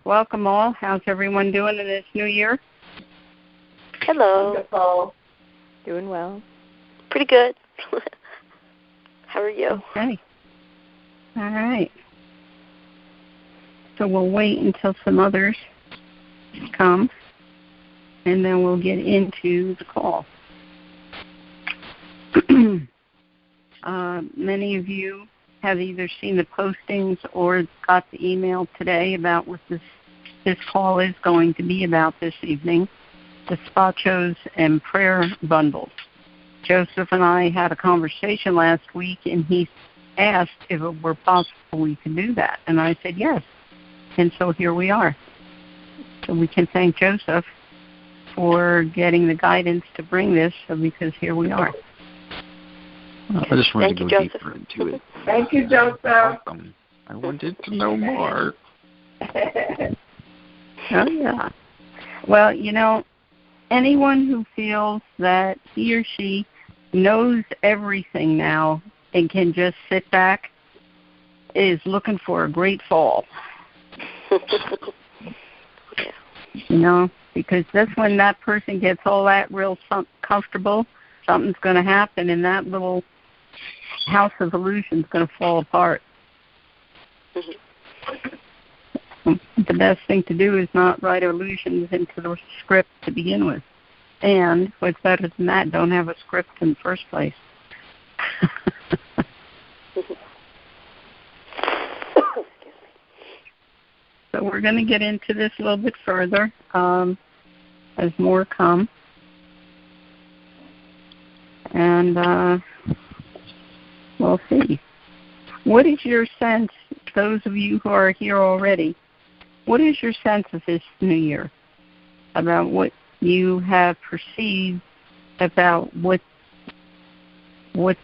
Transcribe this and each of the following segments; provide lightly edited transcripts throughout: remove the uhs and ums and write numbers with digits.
Welcome all. How's everyone doing in this new year? Hello. Wonderful. Doing well. Pretty good. How are you? Okay. All right. So we'll wait until some others come, and then we'll get into the call. Many of you have either seen the postings or got the email today about what this call is going to be about this evening, Despachos and prayer bundles. Joseph and I had a conversation last week, and he asked if it were possible we could do that. And I said yes. And so here we are. So we can thank Joseph for getting the guidance to bring this, because here we are. I just wanted to go Joseph. deeper into it. Thank you, Joseph. I wanted to know more. Oh, yeah. Well, anyone who feels that he or she knows everything now and can just sit back is looking for a great fall. Because that's when that person gets all that real comfortable, something's going to happen, and that little house of illusion is going to fall apart. The best thing to do is not write illusions into the script to begin with. And what's better than that, don't have a script in the first place. So we're going to get into this a little bit further as more come. And we'll see. What is your sense, those of you who are here already, what is your sense of this new year? About what you have perceived about what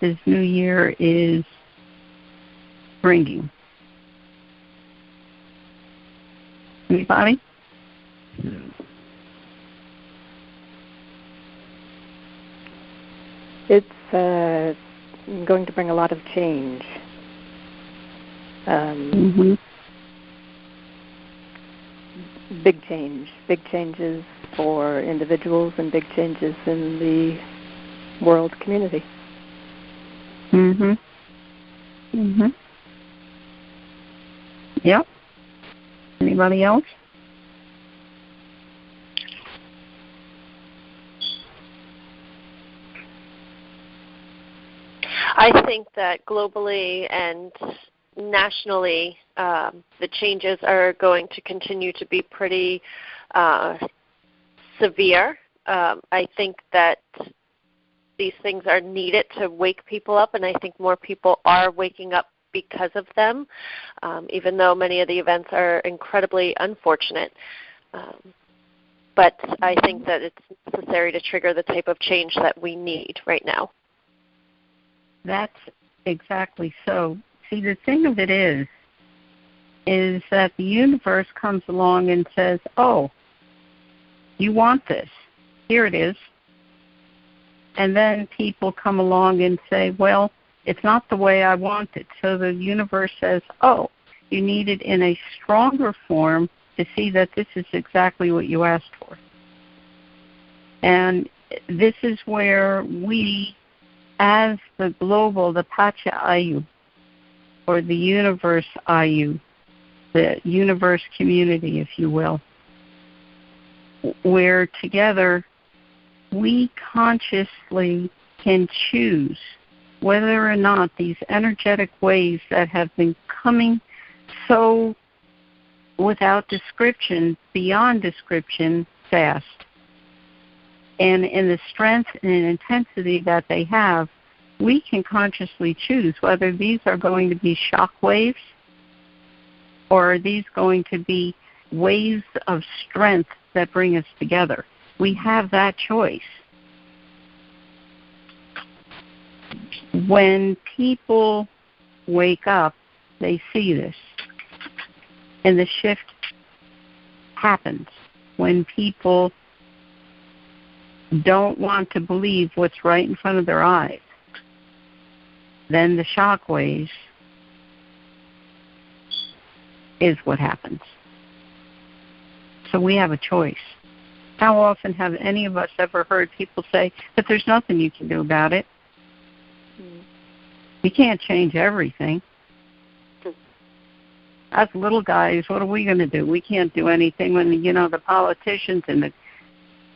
this new year is bringing? Anybody? It's going to bring a lot of change. Big changes for individuals and big changes in the world community. Yep. Anybody else? I think that globally and nationally, the changes are going to continue to be pretty severe. I think that these things are needed to wake people up, and I think more people are waking up because of them, even though many of the events are incredibly unfortunate. But I think that it's necessary to trigger the type of change that we need right now. That's exactly so. See, the thing of it is that the universe comes along and says, oh, you want this. Here it is. And then people come along and say, well, it's not the way I want it. So the universe says, oh, you need it in a stronger form to see that this is exactly what you asked for. And this is where we, as the global, the Pacha Ayu, or the universe Ayu, the universe community, if you will, where together we consciously can choose whether or not these energetic waves that have been coming so without description, beyond description, fast, and in the strength and intensity that they have, we can consciously choose whether these are going to be shock waves or are these going to be waves of strength that bring us together. We have that choice. When people wake up, they see this. And the shift happens when people don't want to believe what's right in front of their eyes. Then the shock waves is what happens. So we have a choice. How often have any of us ever heard people say that there's nothing you can do about it? You can't change everything. As little guys, what are we going to do? We can't do anything when, the politicians and the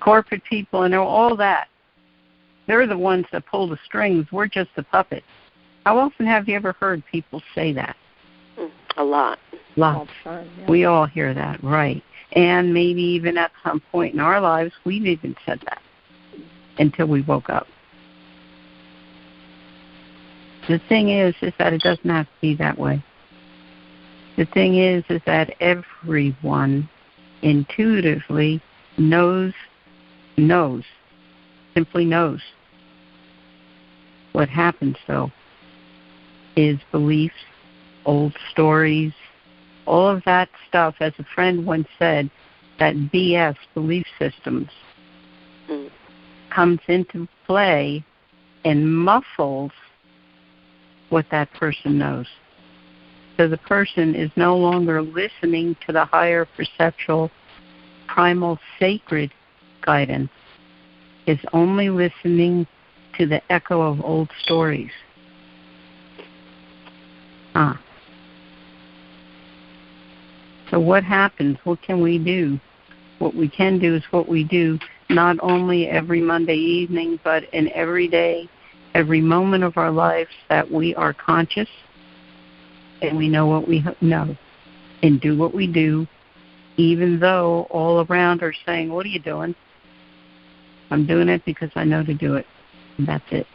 corporate people and all that, they're the ones that pull the strings. We're just the puppets. How often have you ever heard people say that? A lot. Lots. Yeah. We all hear that, right. And maybe even at some point in our lives, we've even said that until we woke up. The thing is that it doesn't have to be that way. The thing is that everyone intuitively knows, simply knows. What happens, though, is beliefs, old stories, all of that stuff, as a friend once said, that BS, belief systems, comes into play and muffles what that person knows. So the person is no longer listening to the higher perceptual, primal, sacred guidance, is only listening to the echo of old stories. So what happens? What can we do? What we can do is what we do not only every Monday evening, but in every day, every moment of our lives, that we are conscious and we know what we know and do what we do, even though all around are saying, what are you doing? I'm doing it because I know to do it. And that's it.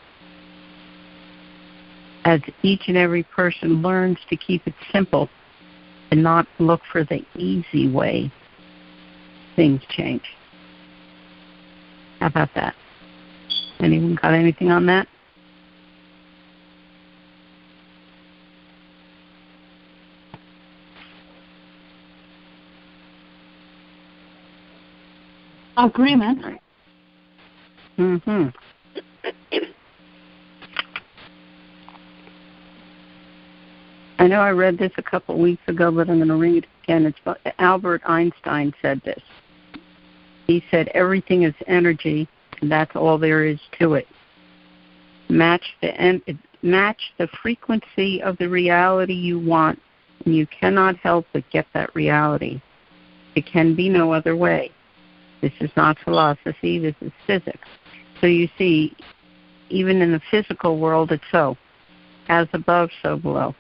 As each and every person learns to keep it simple and not look for the easy way, things change. How about that? Anyone got anything on that? Agreement. Mm-hmm. I know I read this a couple of weeks ago, but I'm going to read it again. It's Albert Einstein said this. He said, everything is energy, and that's all there is to it. Match the frequency of the reality you want, and you cannot help but get that reality. It can be no other way. This is not philosophy, this is physics. So you see, even in the physical world, it's so. As above, so below.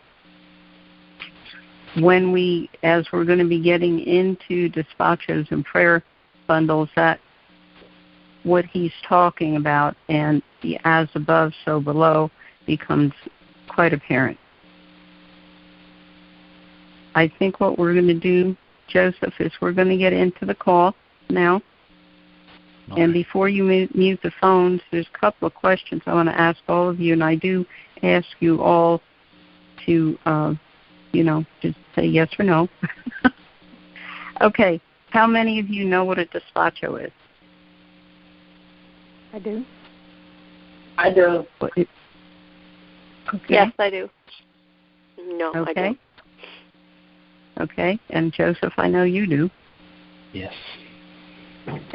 When as we're going to be getting into despachos and prayer bundles, that what he's talking about and the as above, so below becomes quite apparent. I think what we're going to do, Joseph, is we're going to get into the call now. Okay. And before you mute the phones, there's a couple of questions I want to ask all of you, and I do ask you all to, just say yes or no. Okay. How many of you know what a despacho is? I do. I do. Okay. Yes, I do. No, Okay. I don't. Okay. And Joseph, I know you do. Yes.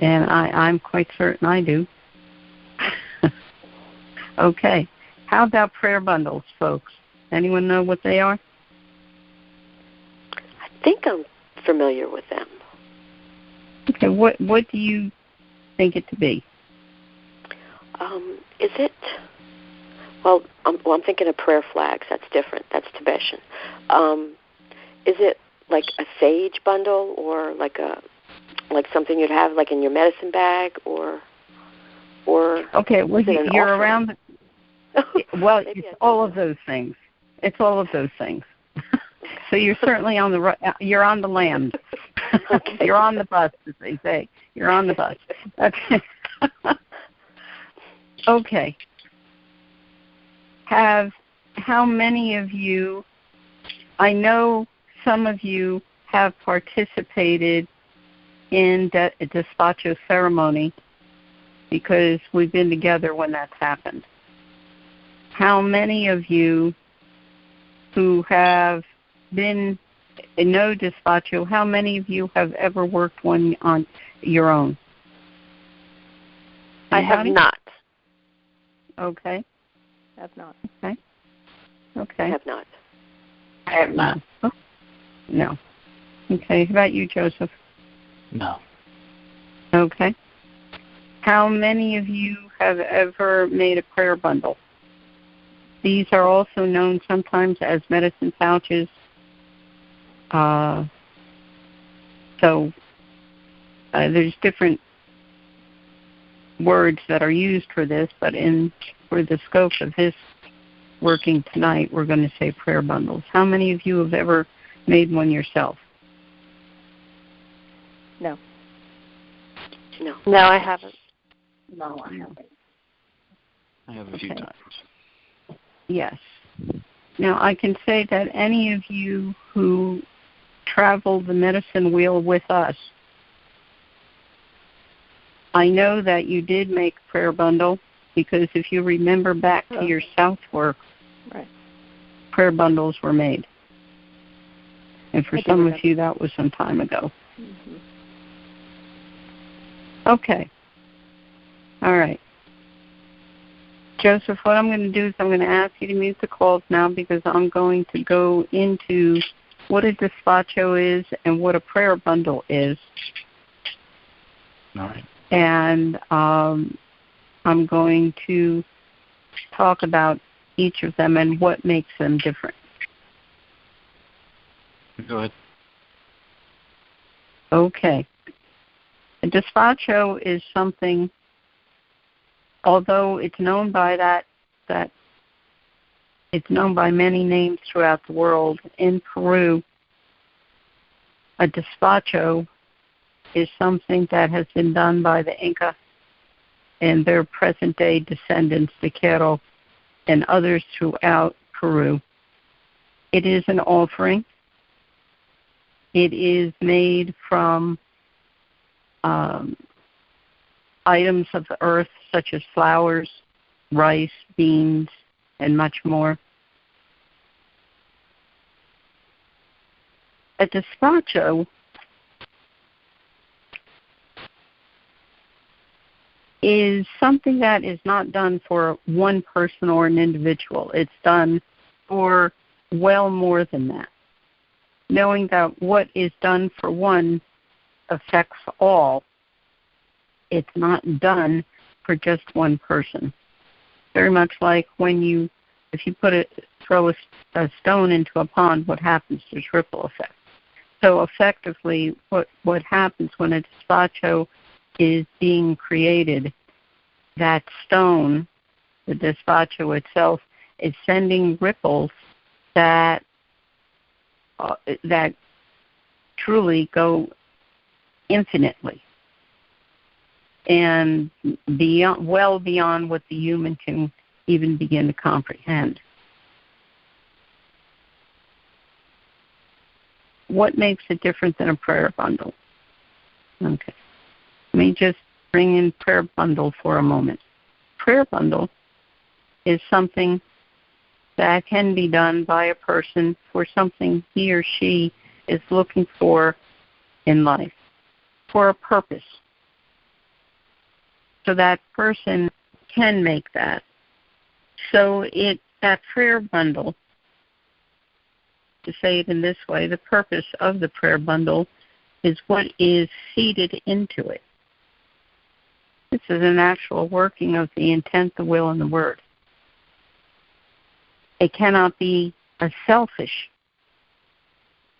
And I'm quite certain I do. Okay. How about prayer bundles, folks? Anyone know what they are? I think I'm familiar with them. Okay. What do you think it to be? Is it? Well, I'm thinking of prayer flags. That's different. That's Tibetan. Is it like a sage bundle, or like something you'd have like in your medicine bag, or? Okay. Well, you're around. Well, Maybe it's all of those things. It's all of those things. So you're certainly on the you're on the land. Okay. You're on the bus, as they say. You're on the bus. Okay. Okay. How many of you? I know some of you have participated in a despacho ceremony because we've been together when that's happened. How many of you who have been no despacho. How many of you have ever worked one on your own? Anybody? I have not. Okay. I have not. Okay. I have not. I have not. Oh, no. Okay. How about you, Joseph? No. Okay. How many of you have ever made a prayer bundle? These are also known sometimes as medicine pouches. There's different words that are used for this, but for the scope of this working tonight, we're going to say prayer bundles. How many of you have ever made one yourself? No. No. No, I haven't. No, I haven't. I have a few Okay. times. Yes. Now, I can say that any of you who travel the medicine wheel with us, I know that you did make a prayer bundle, because if you remember back to your South work, Right. prayer bundles were made. And for I do some remember. of you, that was some time ago. Mm-hmm. Okay. All right. Joseph, what I'm going to do is I'm going to ask you to mute the calls now, because I'm going to go into what a despacho is and what a prayer bundle is. All right. And I'm going to talk about each of them and what makes them different. Go ahead. Okay. A despacho is something, although it's known by that it's known by many names throughout the world. In Peru, a despacho is something that has been done by the Inca and their present-day descendants, the Quero, and others throughout Peru. It is an offering. It is made from items of the earth, such as flowers, rice, beans, and much more. A despacho is something that is not done for one person or an individual. It's done for well more than that. Knowing that what is done for one affects all, it's not done for just one person. Very much like if you throw a stone into a pond, what happens? There's ripple effect. So effectively, what happens when a despacho is being created, that stone, the despacho itself, is sending ripples that truly go infinitely and well beyond what the human can even begin to comprehend. What makes it different than a prayer bundle? Okay. Let me just bring in prayer bundle for a moment. Prayer bundle is something that can be done by a person for something he or she is looking for in life, for a purpose. So that person can make that. So that prayer bundle, to say it in this way, the purpose of the prayer bundle is what is seeded into it. This is an actual working of the intent, the will, and the word. It cannot be a selfish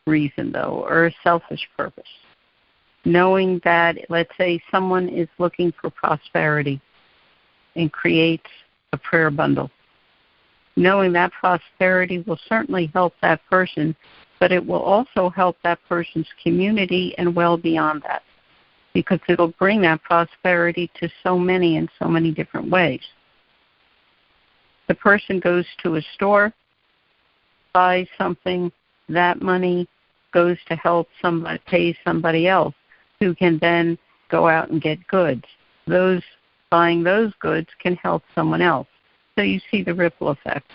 reason, though, or a selfish purpose. Knowing that, let's say someone is looking for prosperity and creates a prayer bundle. Knowing that prosperity will certainly help that person, but it will also help that person's community and well beyond that, because it'll bring that prosperity to so many in so many different ways. The person goes to a store, buys something, that money goes to help somebody, pay somebody else, who can then go out and get goods. Those buying those goods can help someone else. So you see the ripple effect.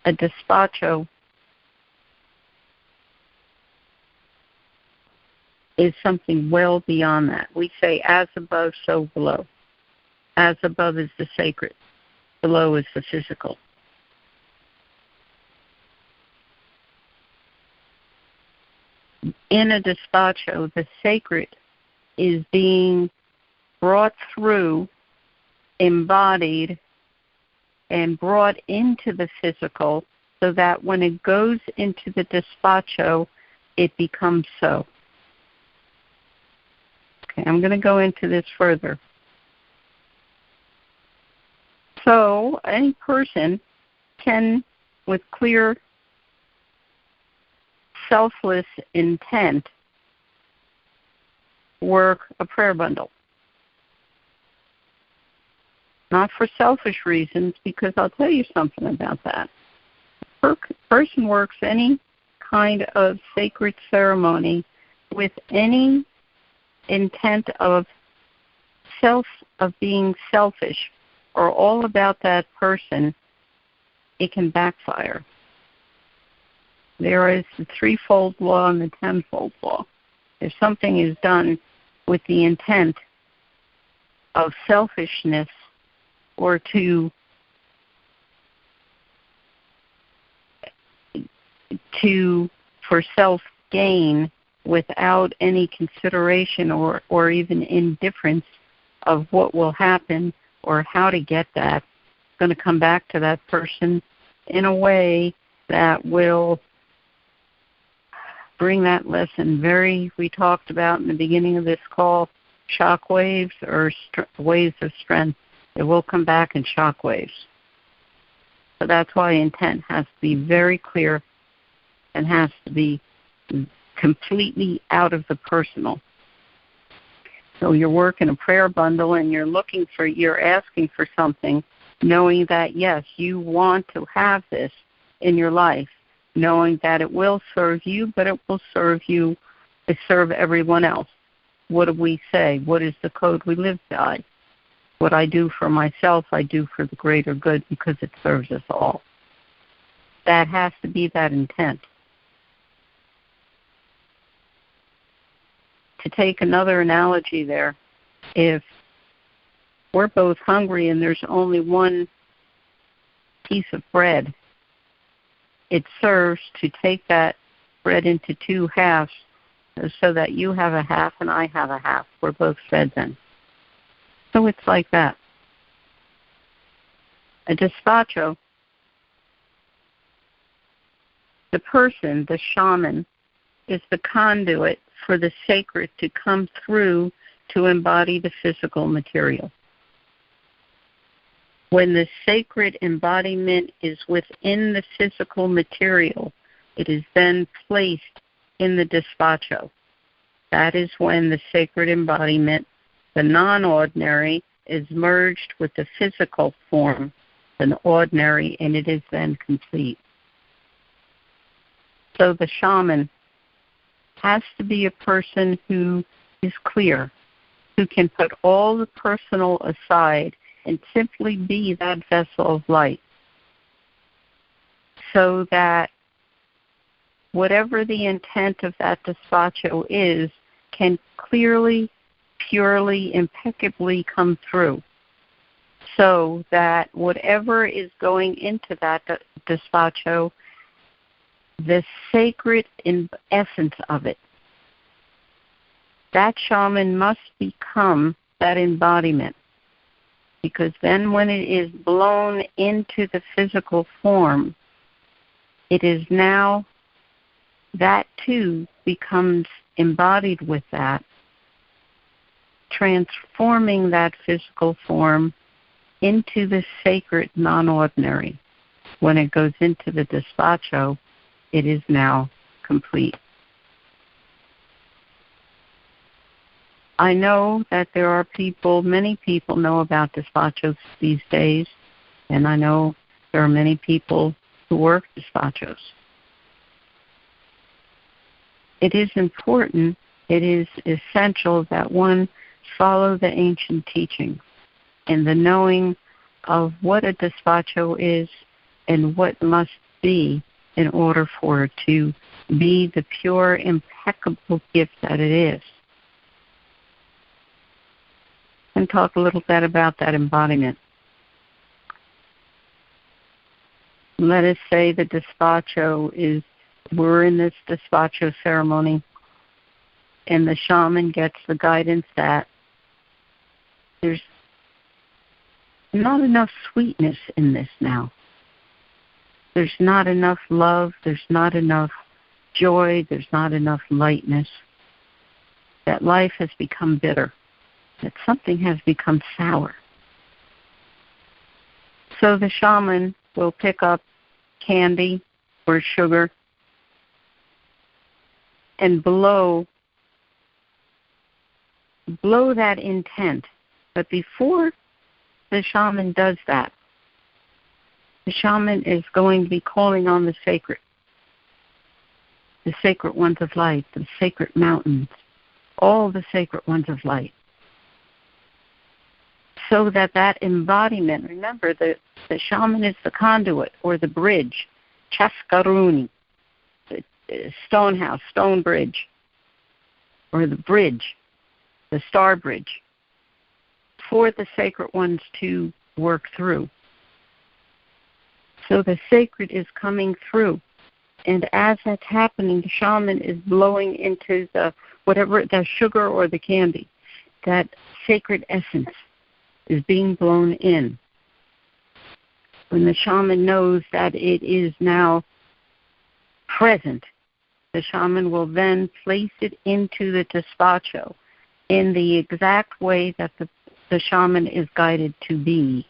a despacho is something well beyond that. We say as above, so below. As above is the sacred, below is the physical. In a despacho, the sacred is being brought through, embodied, and brought into the physical so that when it goes into the despacho, it becomes so. Okay, I'm going to go into this further. So any person can, with clear, selfless intent, work a prayer bundle. Not for selfish reasons, because I'll tell you something about that. A person works any kind of sacred ceremony with any intent of being selfish or all about that person, it can backfire. There is the threefold law and the tenfold law. If something is done with the intent of selfishness or for self-gain without any consideration or even indifference of what will happen or how to get that, it's going to come back to that person in a way that will bring that lesson we talked about in the beginning of this call, shock waves or waves of strength. It will come back in shock waves. So that's why intent has to be very clear and has to be completely out of the personal. So you're working a prayer bundle and you're asking for something, knowing that, yes, you want to have this in your life, knowing that it will serve you, but it will serve everyone else. What do we say? What is the code we live by? What I do for myself, I do for the greater good because it serves us all. That has to be that intent. To take another analogy there, if we're both hungry and there's only one piece of bread, it serves to take that bread into two halves so that you have a half and I have a half. We're both fed then. So it's like that. A despacho, the person, the shaman, is the conduit for the sacred to come through to embody the physical material. When the sacred embodiment is within the physical material, it is then placed in the despacho. That is when the sacred embodiment, the non-ordinary, is merged with the physical form, the ordinary, and it is then complete. So the shaman has to be a person who is clear, who can put all the personal aside and simply be that vessel of light, so that whatever the intent of that despacho is can clearly, purely, impeccably come through, so that whatever is going into that despacho, the sacred essence of it, that shaman must become that embodiment. Because then when it is blown into the physical form, it is now, that too becomes embodied with that, transforming that physical form into the sacred non-ordinary. When it goes into the despacho, it is now complete. I know that there are many people know about despachos these days, and I know there are many people who work despachos. It is important, it is essential that one follow the ancient teachings and the knowing of what a despacho is and what must be in order for it to be the pure, impeccable gift that it is. And talk a little bit about that embodiment. Let us say the despacho we're in this despacho ceremony, and the shaman gets the guidance that there's not enough sweetness in this now. There's not enough love, there's not enough joy, there's not enough lightness. That life has become bitter, that something has become sour. So the shaman will pick up candy or sugar and blow that intent. But before the shaman does that, the shaman is going to be calling on the sacred ones of light, the sacred mountains, all the sacred ones of light. So that embodiment, remember, the shaman is the conduit or the bridge, chaskaruni, the stone house, stone bridge, or the bridge, the star bridge, for the sacred ones to work through. So the sacred is coming through. And as that's happening, the shaman is blowing into the sugar or the candy. That sacred essence is being blown in. When the shaman knows that it is now present, the shaman will then place it into the despacho in the exact way that the shaman is guided to be,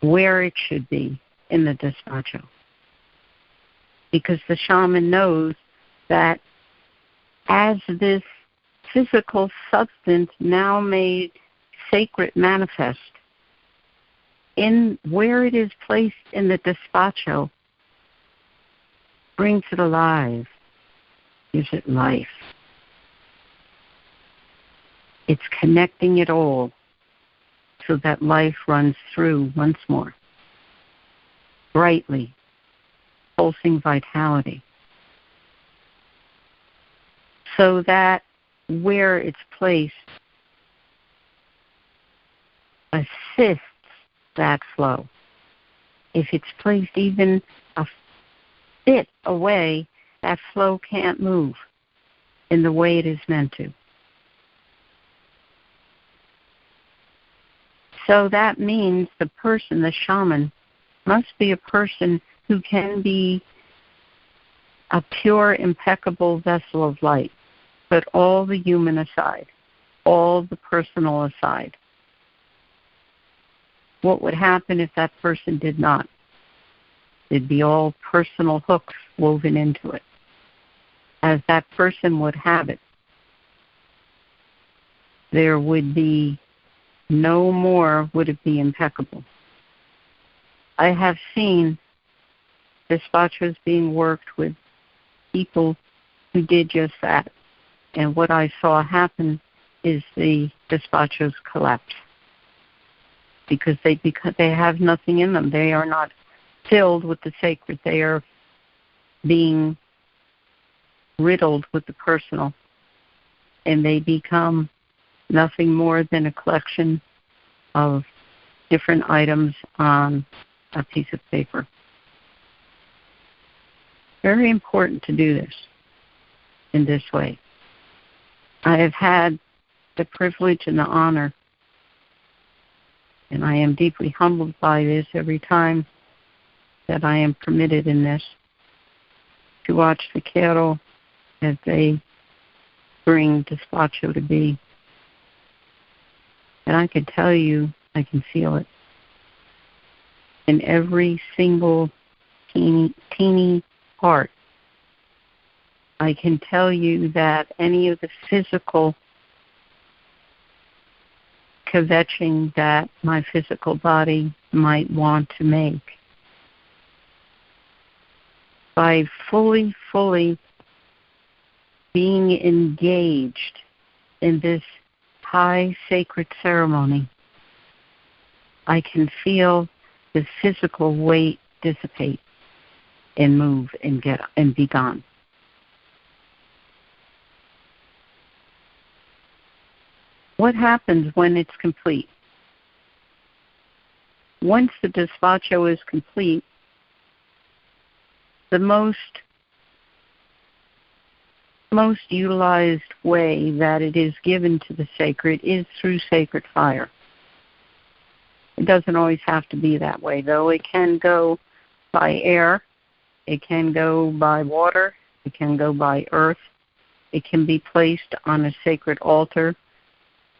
where it should be in the despacho. Because the shaman knows that as this physical substance now made sacred manifest, in where it is placed in the despacho, brings it alive, gives it life. It's connecting it all so that life runs through once more, brightly, pulsing vitality. So that where it's placed assists that flow. If it's placed even a bit away, that flow can't move in the way it is meant to. So that means the person, the shaman, must be a person who can be a pure, impeccable vessel of light, but all the human aside, all the personal aside. What would happen if that person did not? There'd be all personal hooks woven into it, as that person would have it. There would be no more would it be impeccable. I have seen despachos being worked with people who did just that. And what I saw happen is the despachos collapse because they have nothing in them. They are not filled with the sacred. They are being riddled with the personal, and they become nothing more than a collection of different items on a piece of paper. Very important to do this in this way. I have had the privilege and the honor, and I am deeply humbled by this every time that I am permitted in this, to watch the Quero as they bring despacho to be. And I can tell you, I can feel it. In every single teeny part, I can tell you that any of the physical kvetching that my physical body might want to make, by fully being engaged in this high sacred ceremony, I can feel the physical weight dissipate and move and be gone. What happens when it's complete? Once the despacho is complete, the most utilized way that it is given to the sacred is through sacred fire. It doesn't always have to be that way, though. It can go by air, it can go by water, it can go by earth, it can be placed on a sacred altar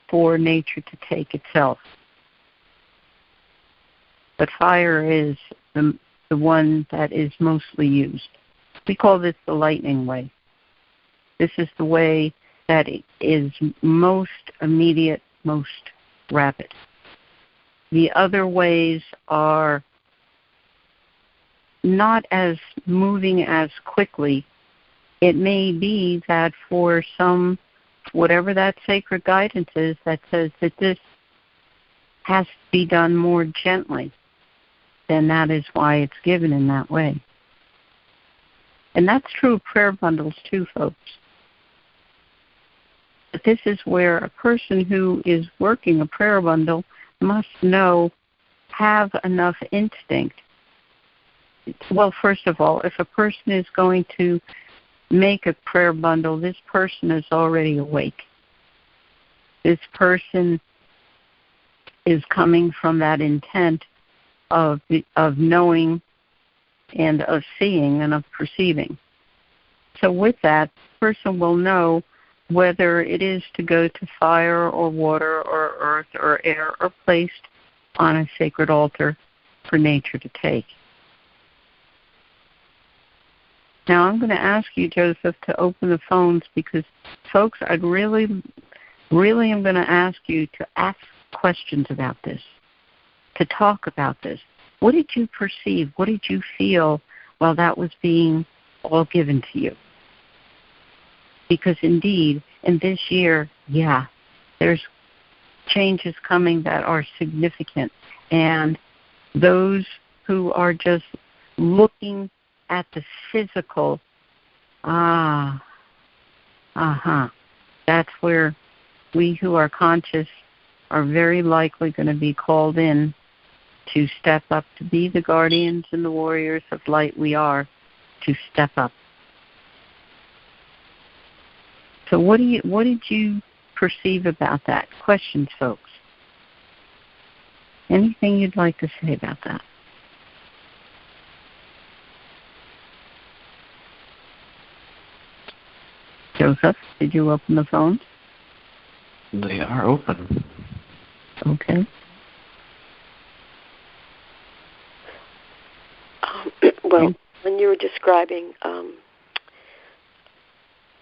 for nature to take itself. But fire is the one that is mostly used. We call this the lightning way. This is the way that it is most immediate, most rapid. The other ways are not as moving as quickly. It may be that for some, whatever that sacred guidance is that says that this has to be done more gently, then that is why it's given in that way. And that's true of prayer bundles too, folks. But this is where a person who is working a prayer bundle must have enough instinct. Well, first of all, if a person is going to make a prayer bundle, this person is already awake. This person is coming from that intent of knowing and of seeing and of perceiving. So with that, the person will know whether it is to go to fire or water or earth or air or placed on a sacred altar for nature to take. Now I'm going to ask you, Joseph, to open the phones because, folks, I'd really am going to ask you to ask questions about this, to talk about this. What did you perceive? What did you feel while that was being all given to you? Because indeed, in this year, there's changes coming that are significant. And those who are just looking at the physical, that's where we who are conscious are very likely going to be called in to step up, to be the guardians and the warriors of light we are, to step up. So what did you perceive about that? Questions, folks? Anything you'd like to say about that? Joseph, did you open the phones? They are open. Okay. Well, when you were describing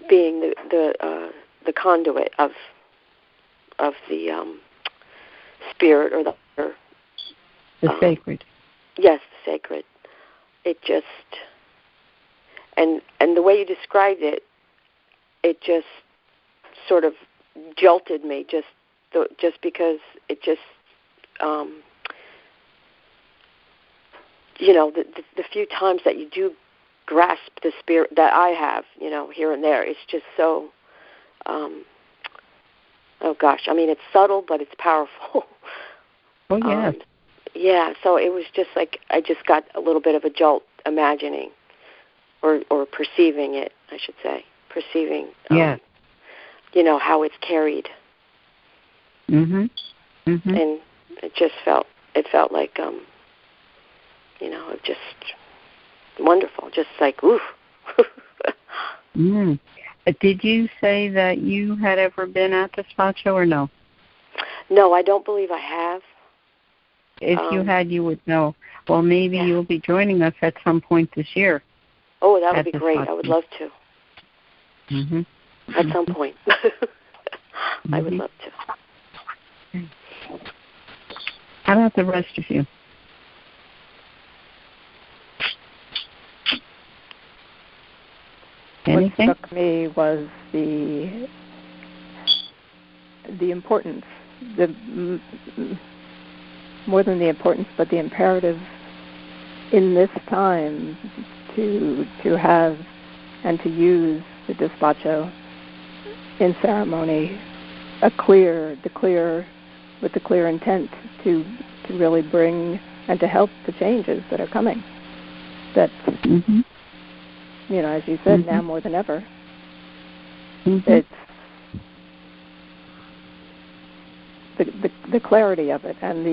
being the conduit of the spirit or the sacred. Yes, the sacred. It just and the way you described it, it just sort of jolted me. Just because it just the few times that you do grasp the spirit that I have, here and there, it's just so, it's subtle, but it's powerful. Oh, yes. So it was just like I just got a little bit of a jolt imagining or perceiving it, I should say. Perceiving, how it's carried. Mm-hmm. Mm-hmm. And it felt like, just wonderful, just like, oof. Did you say that you had ever been at Despacho or no? No, I don't believe I have. If you had, you would know. Well, maybe you'll be joining us at some point this year. Oh, that would be great. I would love to. Mm-hmm. At some point. I would love to. How about the rest of you? Anything? What struck me was the importance, more than the importance, but the imperative in this time to have and to use the despacho in ceremony, with the clear intent to really bring and to help the changes that are coming. That, as you said, now more than ever, it's the clarity of it and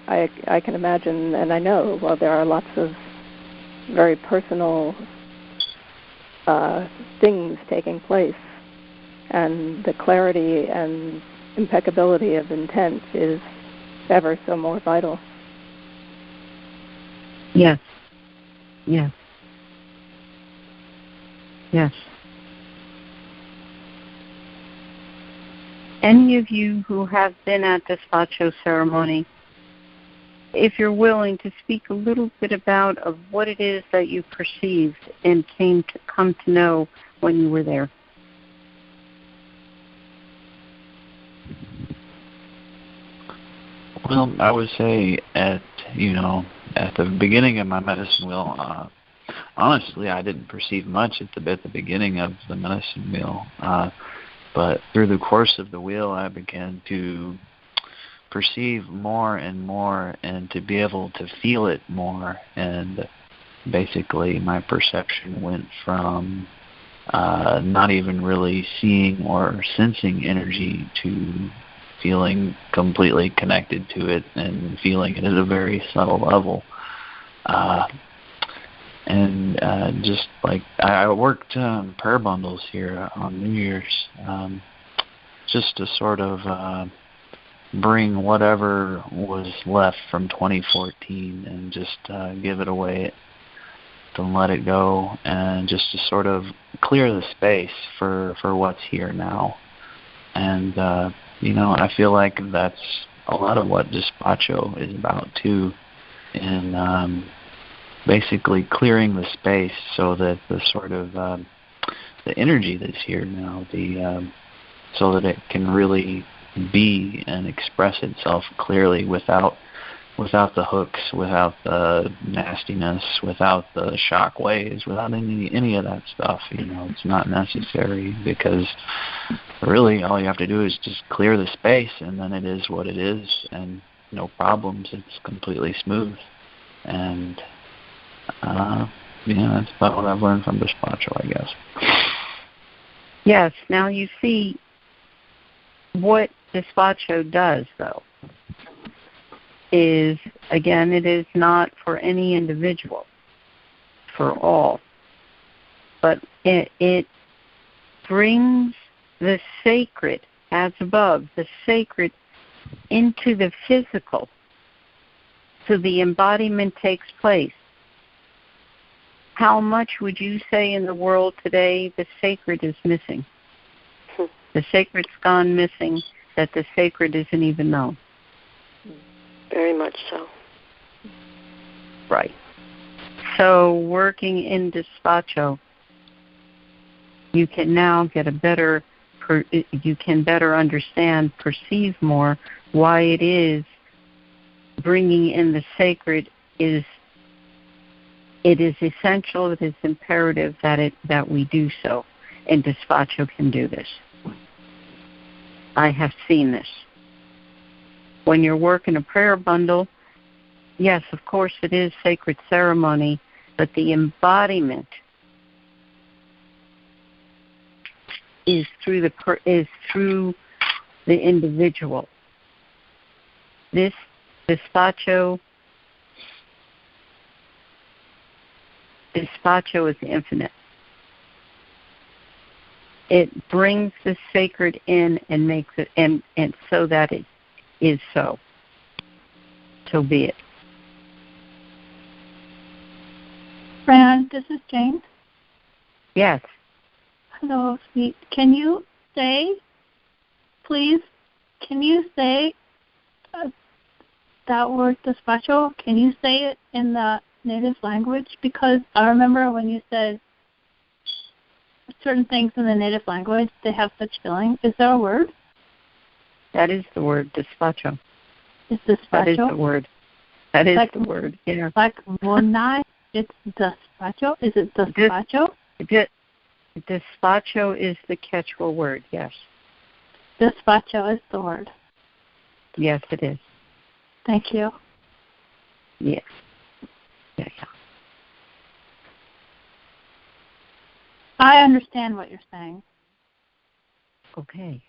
I can imagine, and I know, there are lots of very personal things taking place, and the clarity and impeccability of intent is ever so more vital. Yes. Yes. Yes. Any of you who have been at Despacho ceremony, if you're willing to speak a little bit about of what it is that you perceived and come to know when you were there. Well, I would say at the beginning of my medicine wheel, honestly, I didn't perceive much at the beginning of the medicine wheel. But through the course of the wheel, I began to perceive more and more and to be able to feel it more. And basically my perception went from not even really seeing or sensing energy to feeling completely connected to it and feeling it at a very subtle level. Just like I worked prayer bundles here on New Year's, just to sort of bring whatever was left from 2014 and just give it away, to let it go, and just to sort of clear the space for what's here now. And I feel like that's a lot of what Despacho is about too, in basically clearing the space so that the sort of the energy that's here now, so that it can really be and express itself clearly without the hooks, without the nastiness, without the shock waves, without any of that stuff. It's not necessary, because really all you have to do is just clear the space, and then it is what it is, and no problems. It's completely smooth. And that's about what I've learned from Despacho, I guess. Yes. Now you see what Despacho does, though, is, again, it is not for any individual, for all. But it brings the sacred, as above, the sacred into the physical, so the embodiment takes place. How much would you say in the world today the sacred is missing? The sacred's gone missing, that the sacred isn't even known. Very much so. Right. So working in Despacho, you can now get you can better understand, perceive more why it is bringing in the sacred is essential, it is imperative that we do so, and Despacho can do this. I have seen this. When you're working a prayer bundle, yes, of course it is sacred ceremony, but the embodiment is through the individual. This Despacho is infinite. It brings the sacred in and makes it, and so that it is so. So be it. Fran, this is Jane. Yes. Hello, sweet. Can you say, please, that word despacho? Can you say it in the native language? Because I remember when you said certain things in the native language, they have such feeling. Is there a word? That is the word, despacho. Is despacho? That is the word. That is like, the word, yeah. Like Monai, it's despacho. Is it despacho? Despacho is the catch-all word, yes. Despacho is the word. Yes, it is. Thank you. Yes. Yeah. I understand what you're saying. Okay.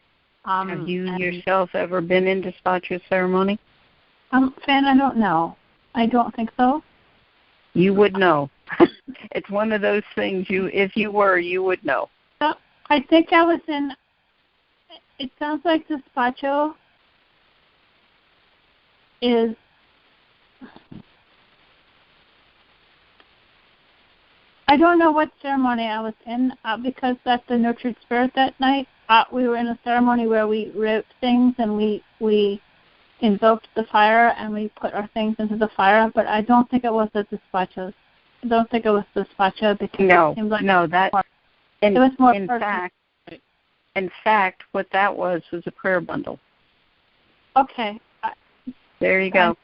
Have you yourself ever been in despacho ceremony? Fan, I don't know. I don't think so. You would know. It's one of those things if you were, you would know. I think I was in, it sounds like despacho is, I don't know what ceremony I was in because that's the nurtured spirit that night. We were in a ceremony where we wrote things and we invoked the fire and we put our things into the fire, but I don't think it was the despachos. I don't think it was despacho because it seemed like it was more in fact, what that was a prayer bundle. Okay. There you go.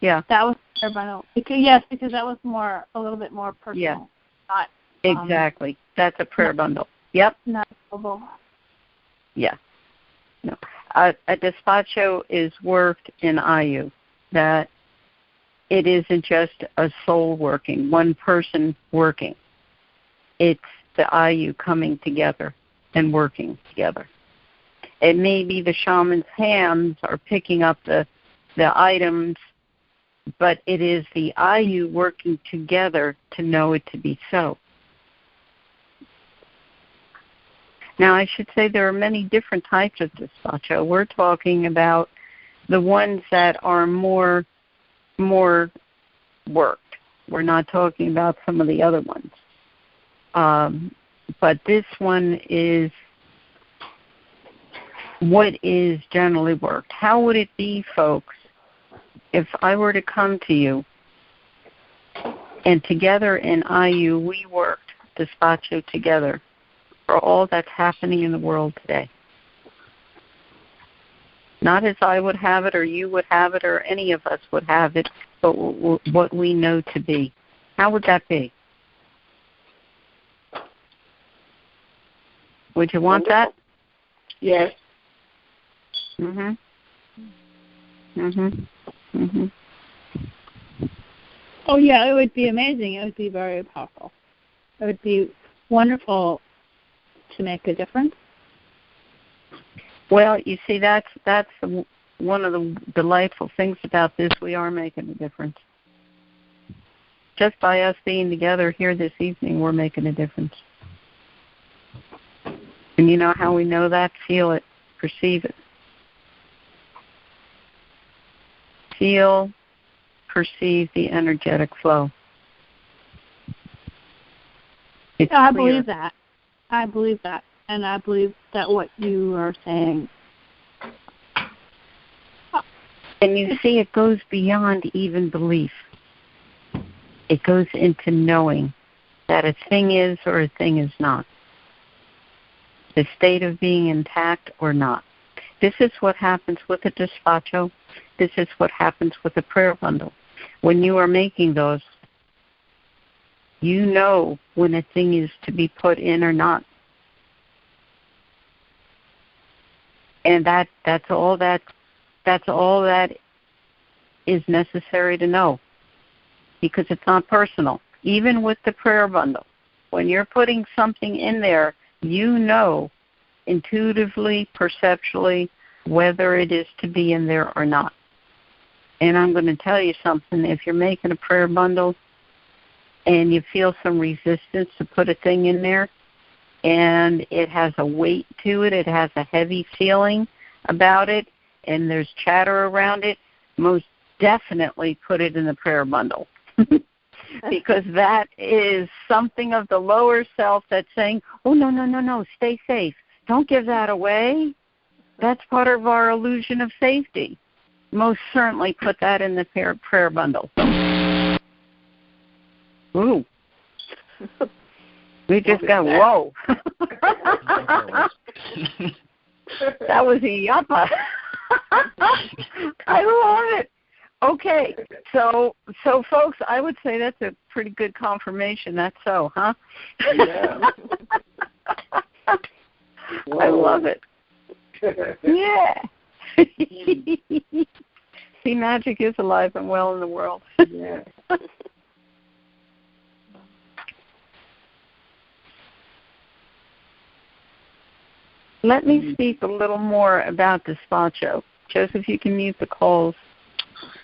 Yeah. That was a prayer bundle. Because that was a little bit more personal. Yeah. Not, exactly. That's a prayer bundle. Yep. Not global. Yeah. No. A despacho is worked in Ayu, that it isn't just a soul working, one person working. It's the Ayu coming together and working together. It may be the shaman's hands are picking up the items, but it is the Ayu working together to know it to be so. Now, I should say there are many different types of despacho. We're talking about the ones that are more worked. We're not talking about some of the other ones. But this one is what is generally worked. How would it be, folks, if I were to come to you and together in IU we worked despacho together for all that's happening in the world today? Not as I would have it or you would have it or any of us would have it, but what we know to be. How would that be? Would you want that? Yes. Mhm. Mhm. Mhm. Oh yeah, it would be amazing. It would be very powerful. It would be wonderful to make a difference. Well, you see, that's one of the delightful things about this. We are making a difference. Just by us being together here this evening, we're making a difference. And you know how we know that? Feel it. Perceive it. Feel, perceive the energetic flow. It's I clear. believe that. I believe that. And I believe that what you are saying. And you see, it goes beyond even belief. It goes into knowing that a thing is or a thing is not. The state of being intact or not. This is what happens with a despacho. This is what happens with a prayer bundle. When you are making those, you know when a thing is to be put in or not. And that's all that is necessary to know, because it's not personal. Even with the prayer bundle, when you're putting something in there, you know intuitively, perceptually, whether it is to be in there or not. And I'm going to tell you something. If you're making a prayer bundle and you feel some resistance to put a thing in there, and it has a weight to it, it has a heavy feeling about it, and there's chatter around it, most definitely put it in the prayer bundle. Because that is something of the lower self that's saying, oh, no, stay safe. Don't give that away. That's part of our illusion of safety. Most certainly put that in the prayer bundle. Ooh. We just got, whoa. That was a yappa. I love it. Okay, so folks, I would say that's a pretty good confirmation. That's so, huh? Yeah. I love it. Yeah. See, magic is alive and well in the world. Yeah. Let me speak a little more about Despacho. Joseph, you can mute the calls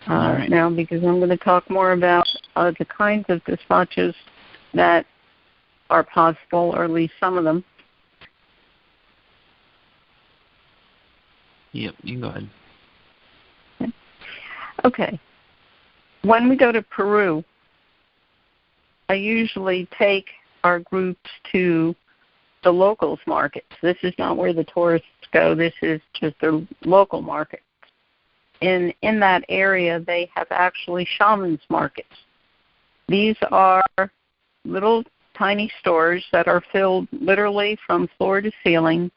right. now, because I'm going to talk more about the kinds of Despachos that are possible, or at least some of them. Yep, you can go ahead. Okay. When we go to Peru, I usually take our groups to the locals markets. This is not where the tourists go. This is just the local market. In that area, they have actually shamans markets. These are little tiny stores that are filled literally from floor to ceiling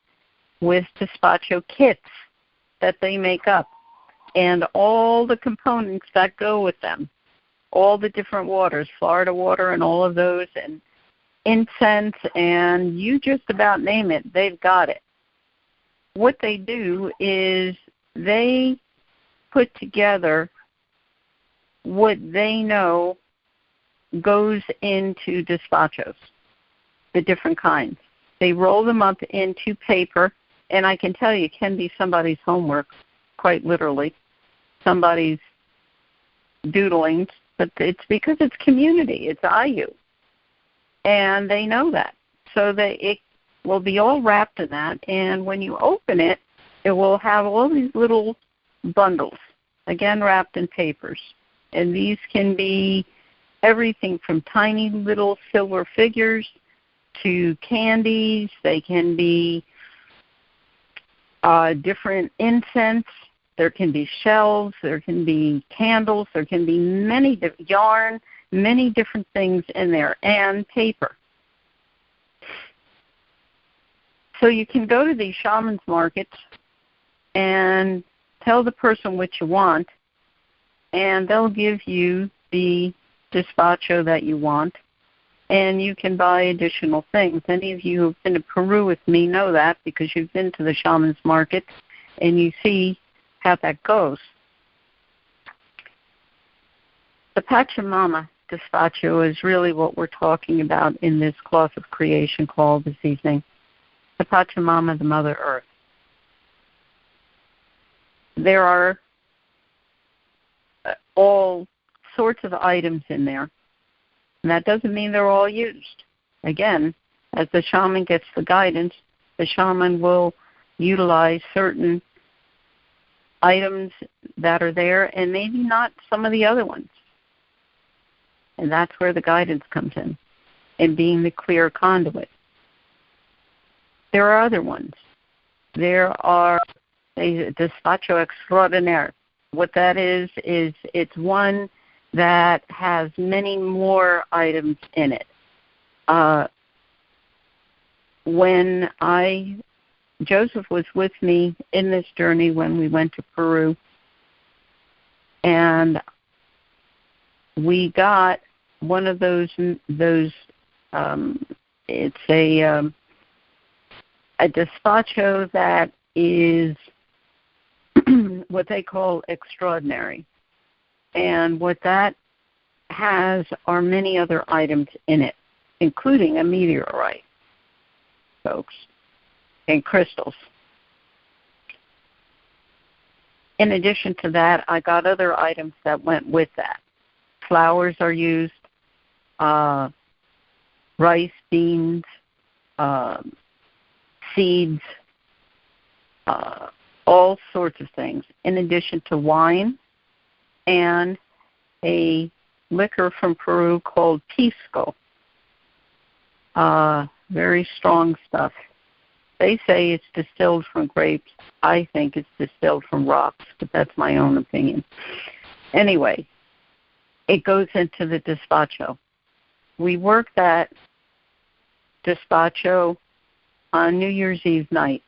with Despacho kits that they make up, and all the components that go with them, all the different waters, Florida water and all of those, and incense, and you just about name it, they've got it. What they do is they put together what they know goes into Despachos, the different kinds. They roll them up into paper, and I can tell you it can be somebody's homework, quite literally, somebody's doodling, but it's because it's community, it's IU. And they know that. So it will be all wrapped in that, and when you open it, it will have all these little bundles, again wrapped in papers. And these can be everything from tiny little silver figures to candies. They can be different incense. There can be shells. There can be candles. There can be many yarn, many different things in there, and paper. So you can go to these shamans markets and tell the person what you want, and they'll give you the despacho that you want, and you can buy additional things. Any of you who've been to Peru with me know that, because you've been to the shamans market and you see how that goes. The Pachamama despacho is really what we're talking about in this cloth of creation call this evening. The Pachamama, the Mother Earth. There are all sorts of items in there, and that doesn't mean they're all used. Again, as the shaman gets the guidance, the shaman will utilize certain items that are there and maybe not some of the other ones. And that's where the guidance comes in, and being the clear conduit. There are other ones. There are a despacho extraordinaire. What that is it's one that has many more items in it. When Joseph was with me in this journey when we went to Peru, and we got one of those it's a despacho that is what they call extraordinary. And what that has are many other items in it, including a meteorite, folks, and crystals. In addition to that, I got other items that went with that. Flowers are used, rice, beans, seeds, all sorts of things, in addition to wine and a liquor from Peru called pisco. Very strong stuff. They say it's distilled from grapes. I think it's distilled from rocks, but that's my own opinion. Anyway, it goes into the despacho. We work that despacho on New Year's Eve night.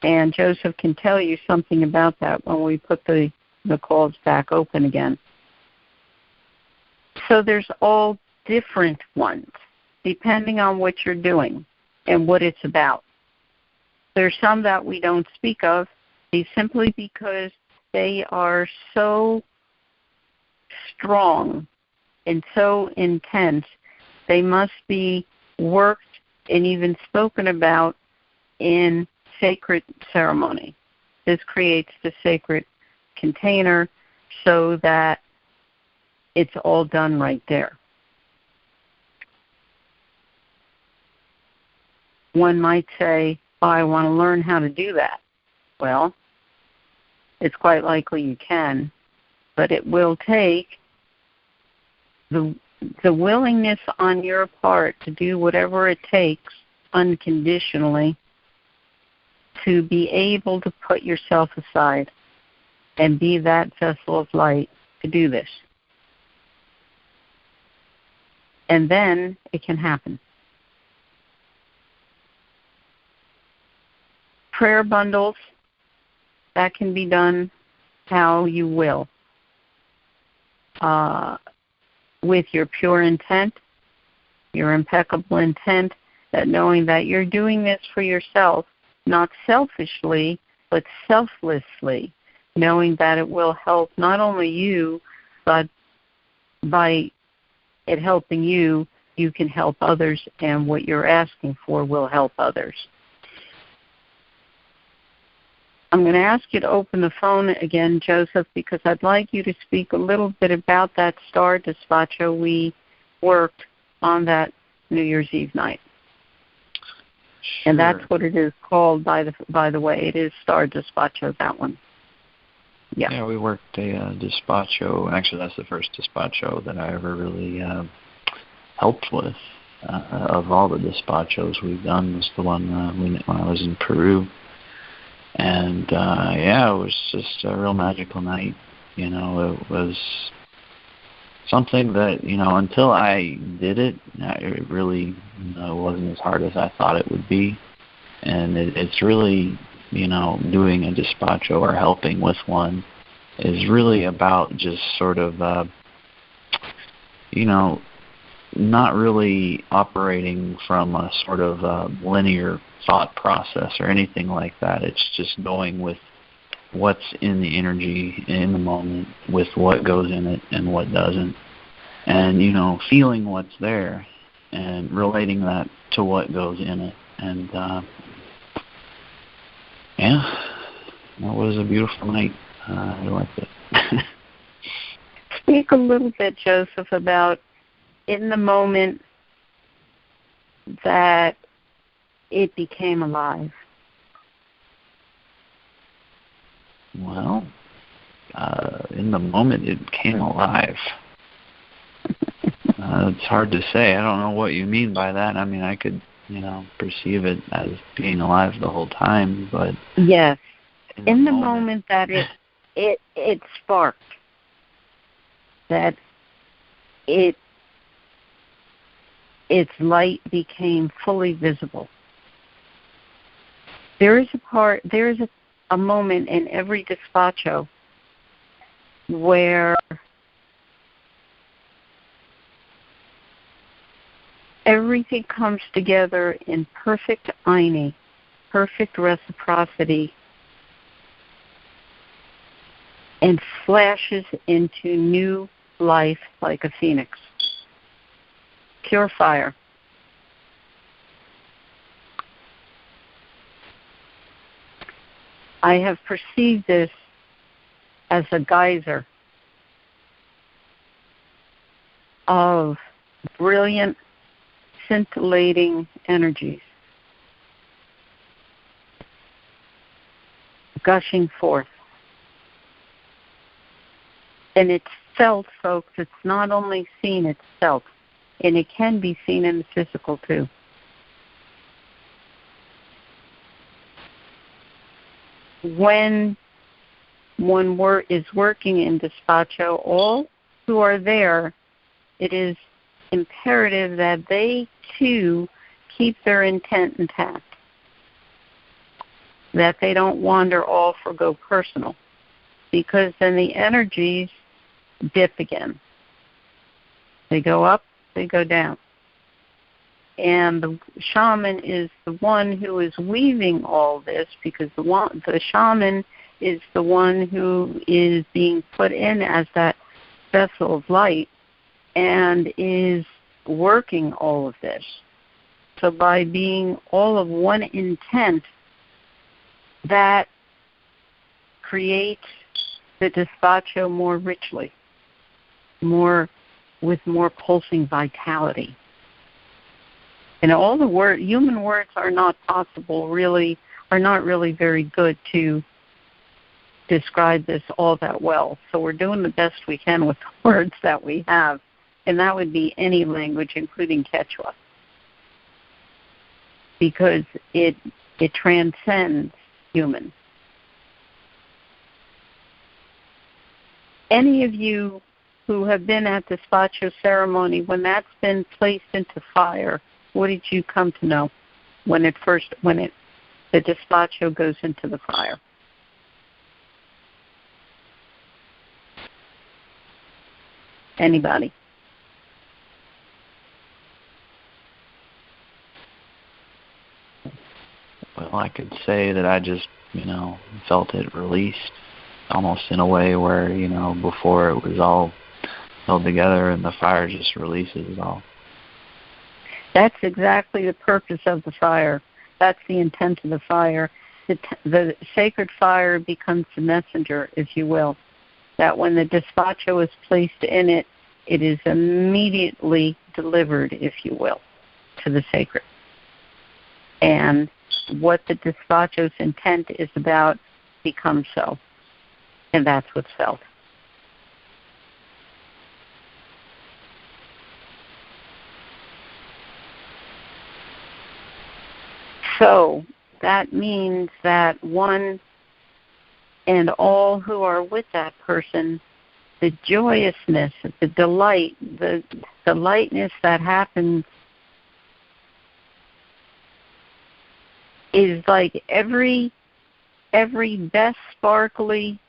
And Joseph can tell you something about that when we put the the call's back open again. So there's all different ones, depending on what you're doing and what it's about. There's some that we don't speak of simply because they are so strong and so intense, they must be worked and even spoken about in sacred ceremony. This creates the sacred container so that it's all done right there. One might say, oh, I want to learn how to do that. Well, it's quite likely you can, but it will take the willingness on your part to do whatever it takes unconditionally to be able to put yourself aside and be that vessel of light to do this. And then it can happen. Prayer bundles, that can be done how you will. With your pure intent, your impeccable intent, that knowing that you're doing this for yourself, not selfishly, but selflessly, knowing that it will help not only you, but by it helping you, you can help others, and what you're asking for will help others. I'm going to ask you to open the phone again, Joseph, because I'd like you to speak a little bit about that star despacho we worked on that New Year's Eve night. Sure. And that's what it is called, by the way. It is star despacho, that one. Yeah, we worked a despacho. Actually, that's the first despacho that I ever really helped with. Of all the despachos we've done, was the one when I was in Peru. And, it was just a real magical night. You know, it was something that, until I did it, it really wasn't as hard as I thought it would be. And it's really, doing a despacho or helping with one is really about just sort of, not really operating from a sort of linear thought process or anything like that. It's just going with what's in the energy in the moment, with what goes in it and what doesn't, and feeling what's there and relating that to what goes in it. And that was a beautiful night. I liked it. Speak a little bit, Joseph, about in the moment that it became alive. Well, in the moment it came alive. It's hard to say. I don't know what you mean by that. I mean, I could, perceive it as being alive the whole time, but yes, in the moment that it sparked, that its light became fully visible. There is a moment in every despacho where everything comes together in perfect irony, perfect reciprocity, and flashes into new life like a phoenix. Pure fire. I have perceived this as a geyser of brilliant, scintillating energies gushing forth. And it's felt, folks. It's not only seen, it's felt. And it can be seen in the physical, too. When one is working in despacho, all who are there, it is imperative that they, too, keep their intent intact, that they don't wander off or go personal. because then the energies dip again. They go up, they go down. And the shaman is the one who is weaving all this, because the shaman is the one who is being put in as that vessel of light and is working all of this. So by being all of one intent, that creates the despacho more richly, with more pulsing vitality. And all the human words are not really very good to describe this all that well. So we're doing the best we can with the words that we have, and that would be any language, including Quechua, because it transcends human. Any of you who have been at the despacho ceremony, when that's been placed into fire, what did you come to know when the despacho goes into the fire? Anybody? Well, I could say that I just, felt it released, almost in a way where, before it was all held together and the fire just releases it all. That's exactly the purpose of the fire. That's the intent of the fire. The sacred fire becomes the messenger, if you will. That when the despacho is placed in it, it is immediately delivered, if you will, to the sacred. And what the despacho's intent is about becomes so. And that's what's felt. So that means that one and all who are with that person, the joyousness, the delight, the lightness that happens is like every best sparkly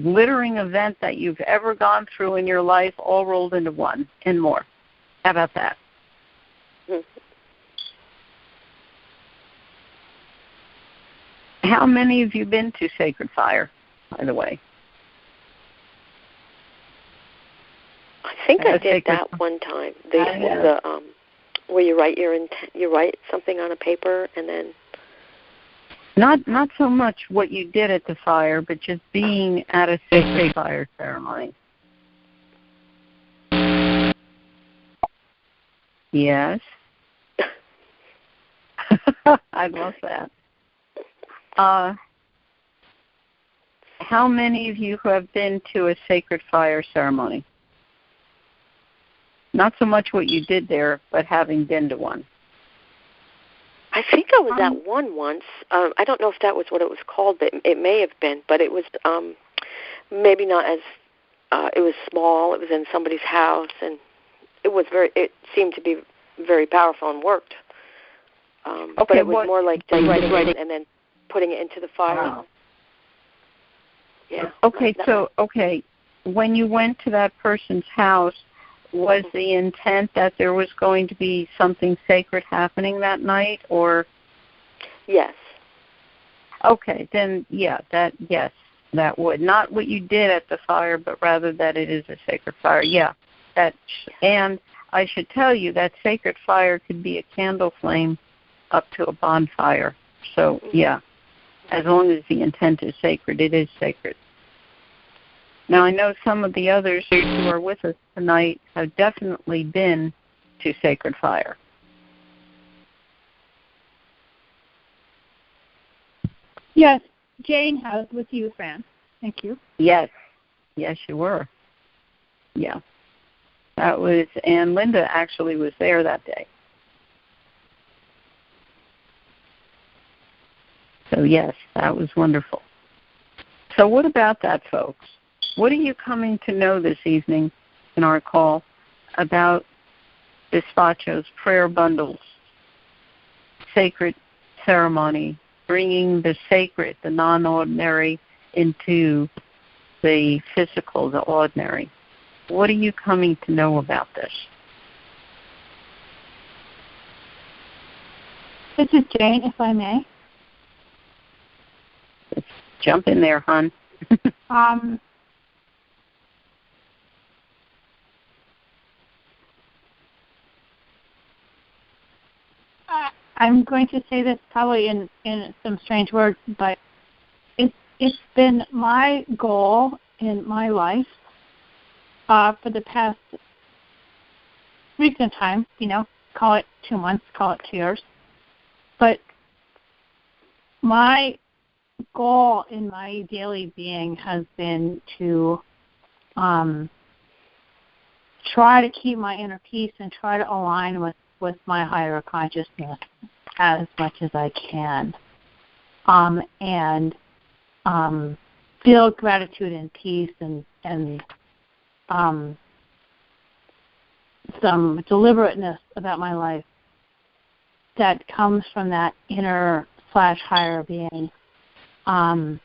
glittering event that you've ever gone through in your life all rolled into one and more. How about that? Mm-hmm. How many of you been to Sacred Fire, by the way? I think I did that one time. Where you write you write something on a paper and then. Not so much what you did at the fire, but just being at a Sacred Fire ceremony. Yes. I love that. How many of you have been to a Sacred Fire ceremony? Not so much what you did there, but having been to one. I think I was at one once. I don't know if that was what it was called, but it may have been. But it was maybe not as. It was small. It was in somebody's house, and it seemed to be very powerful and worked. Okay, but it was more like just writing and then putting it into the fire. Wow. Yeah. Okay, when you went to that person's house, was the intent that there was going to be something sacred happening that night, or? Yes. Okay, then that would. Not what you did at the fire, but rather that it is a sacred fire. Yeah. And I should tell you that sacred fire could be a candle flame up to a bonfire. So, yeah, as long as the intent is sacred, it is sacred. Now, I know some of the others who are with us tonight have definitely been to Sacred Fire. Yes, Jane has with you, Fran. Thank you. Yes, you were. Yeah. That was, and Linda actually was there that day. So, yes, that was wonderful. So what about that, folks? What are you coming to know this evening in our call about Despachos, prayer bundles, sacred ceremony, bringing the sacred, the non-ordinary, into the physical, the ordinary. What are you coming to know about this? This is Jane, if I may. Let's jump in there, hon. I'm going to say this probably in some strange words, but it's been my goal in my life for the past recent time, call it 2 months, call it 2 years. But my goal in my daily being has been to try to keep my inner peace and try to align with my higher consciousness as much as I can, and feel gratitude and peace and some deliberateness about my life that comes from that inner / higher being. And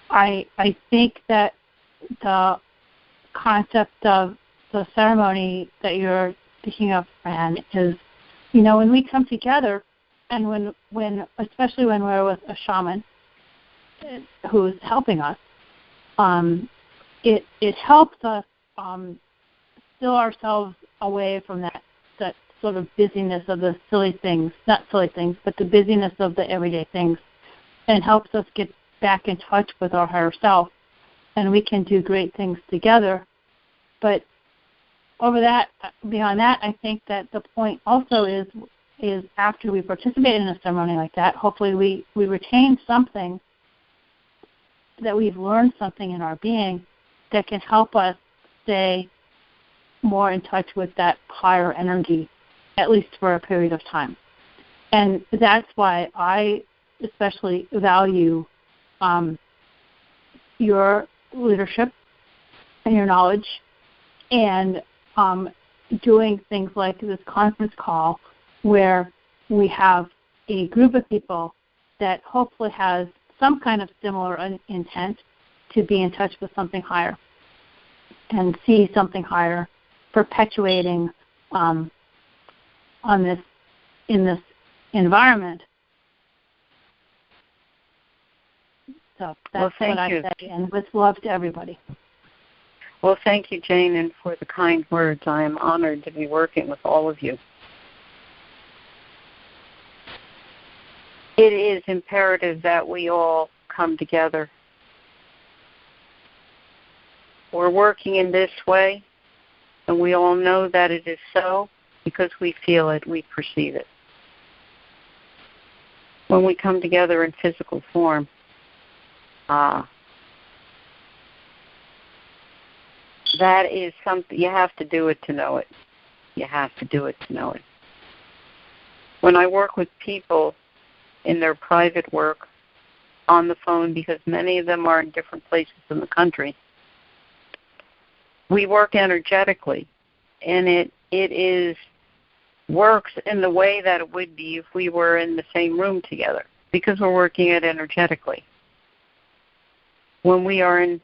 I think that the concept of the ceremony that you're speaking of, Fran, is, when we come together, and when especially when we're with a shaman who's helping us, it helps us still ourselves away from that sort of busyness of the silly things, not silly things, but the busyness of the everyday things, and helps us get back in touch with our higher self, and we can do great things together. But beyond that, I think that the point also is after we participate in a ceremony like that, hopefully we retain something, that we've learned something in our being that can help us stay more in touch with that higher energy, at least for a period of time. And that's why I especially value your leadership and your knowledge, and doing things like this conference call where we have a group of people that hopefully has some kind of similar intent to be in touch with something higher and see something higher perpetuating in this environment. So that's what I say, and with love to everybody. Well, thank you, Jane, and for the kind words. I am honored to be working with all of you. It is imperative that we all come together. We're working in this way, and we all know that it is so because we feel it, we perceive it. When we come together in physical form, that is something, you have to do it to know it. You have to do it to know it. When I work with people in their private work on the phone, because many of them are in different places in the country, we work energetically, and it works in the way that it would be if we were in the same room together, because we're working it energetically. When we are in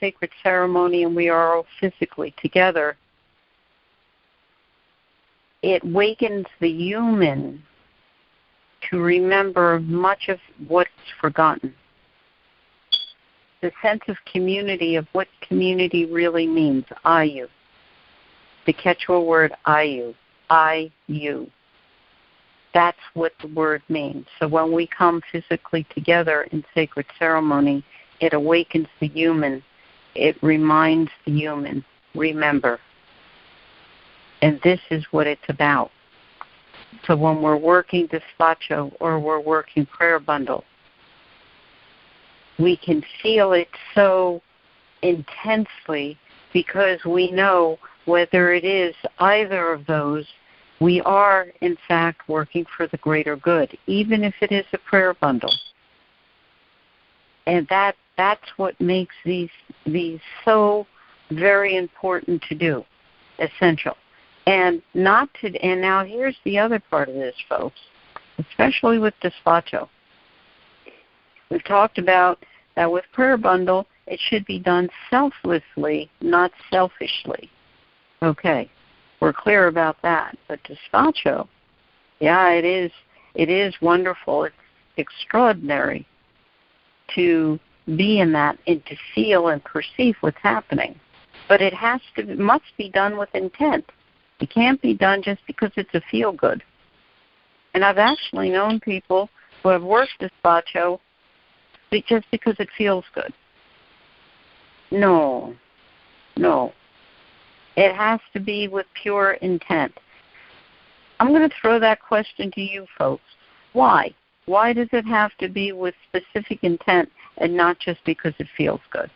sacred ceremony and we are all physically together, it wakens the human to remember much of what's forgotten. The sense of community, of what community really means, I-you. The Quechua word I-you, I-you. That's what the word means. So when we come physically together in sacred ceremony, it awakens the human. It reminds the human, remember. And this is what it's about. So when we're working despacho or we're working prayer bundle, we can feel it so intensely because we know whether it is either of those, we are, in fact, working for the greater good, even if it is a prayer bundle. And that's what makes these so very important to do, essential. And now here's the other part of this, folks, especially with despacho. We've talked about that with prayer bundle, it should be done selflessly, not selfishly. Okay, we're clear about that. But despacho, yeah, it is wonderful. It's extraordinary to be in that and to feel and perceive what's happening. But it must be done with intent. It can't be done just because it's a feel-good. And I've actually known people who have worked despacho just because it feels good. No. It has to be with pure intent. I'm going to throw that question to you folks. Why? Why does it have to be with specific intent and not just because it feels good?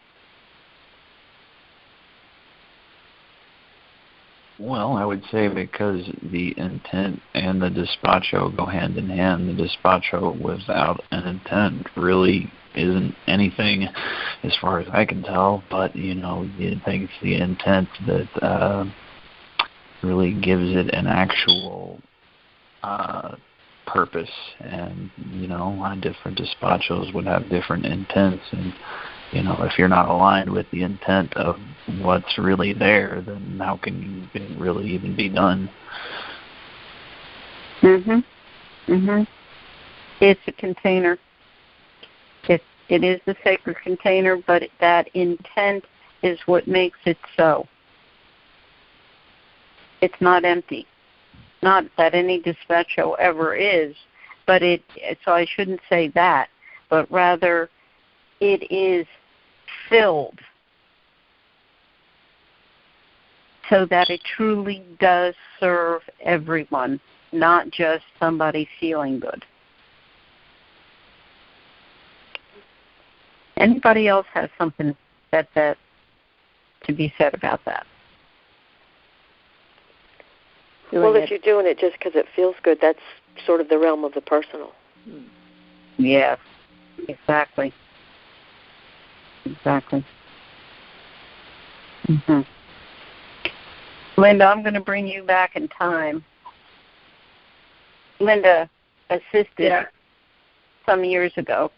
Well, I would say because the intent and the despacho go hand in hand. The despacho without an intent really isn't anything as far as I can tell, but, I think it's the intent that really gives it an actual purpose. And, different despachos would have different intents, and if you're not aligned with the intent of what's really there, then how can it really even be done? It's a container. It is the sacred container, but that intent is what makes it so. It's not empty. Not that any despacho ever is, but so I shouldn't say that, but rather it is filled so that it truly does serve everyone, not just somebody feeling good. Anybody else has something that to be said about that? Well, if you're doing it just because it feels good, that's sort of the realm of the personal. Yes, exactly. Linda, I'm going to bring you back in time. Linda assisted some years ago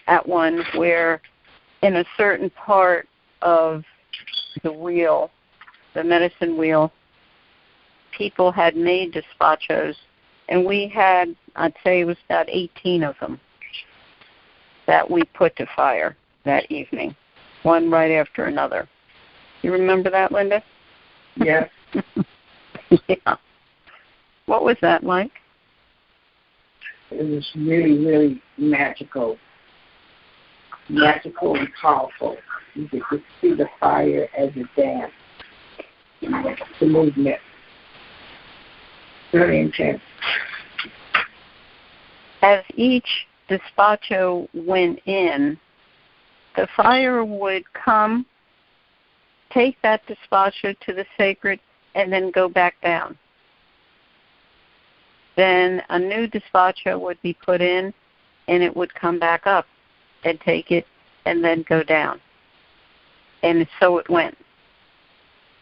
at one where in a certain part of the wheel, the medicine wheel, people had made despachos, and we had, I'd say it was about 18 of them that we put to fire that evening, one right after another. You remember that, Linda? Yes. Yeah. What was that like? It was really, really magical and powerful. You could just see the fire as it danced, the movement. Very intense. As each despacho went in, the fire would come, take that despacho to the sacred, and then go back down. Then a new despacho would be put in, and it would come back up and take it and then go down. And so it went.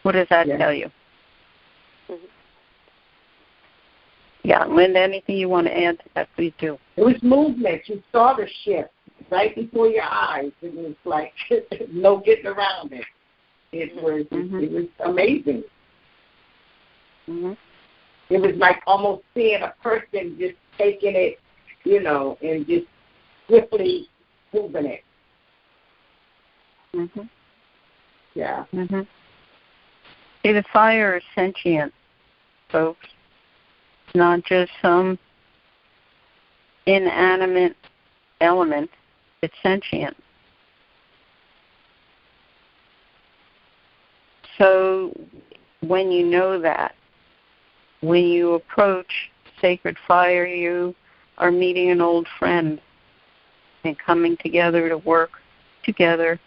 What does that tell you? Yeah, Linda, anything you want to add to that, please do. It was movement. You saw the shift right before your eyes. It was like no getting around it. It was amazing. It was like almost seeing a person just taking it, and just swiftly moving it. Yeah. See, the fire is sentient, folks. It's not just some inanimate element. It's sentient. So when you know that, when you approach sacred fire, you are meeting an old friend and coming together to work together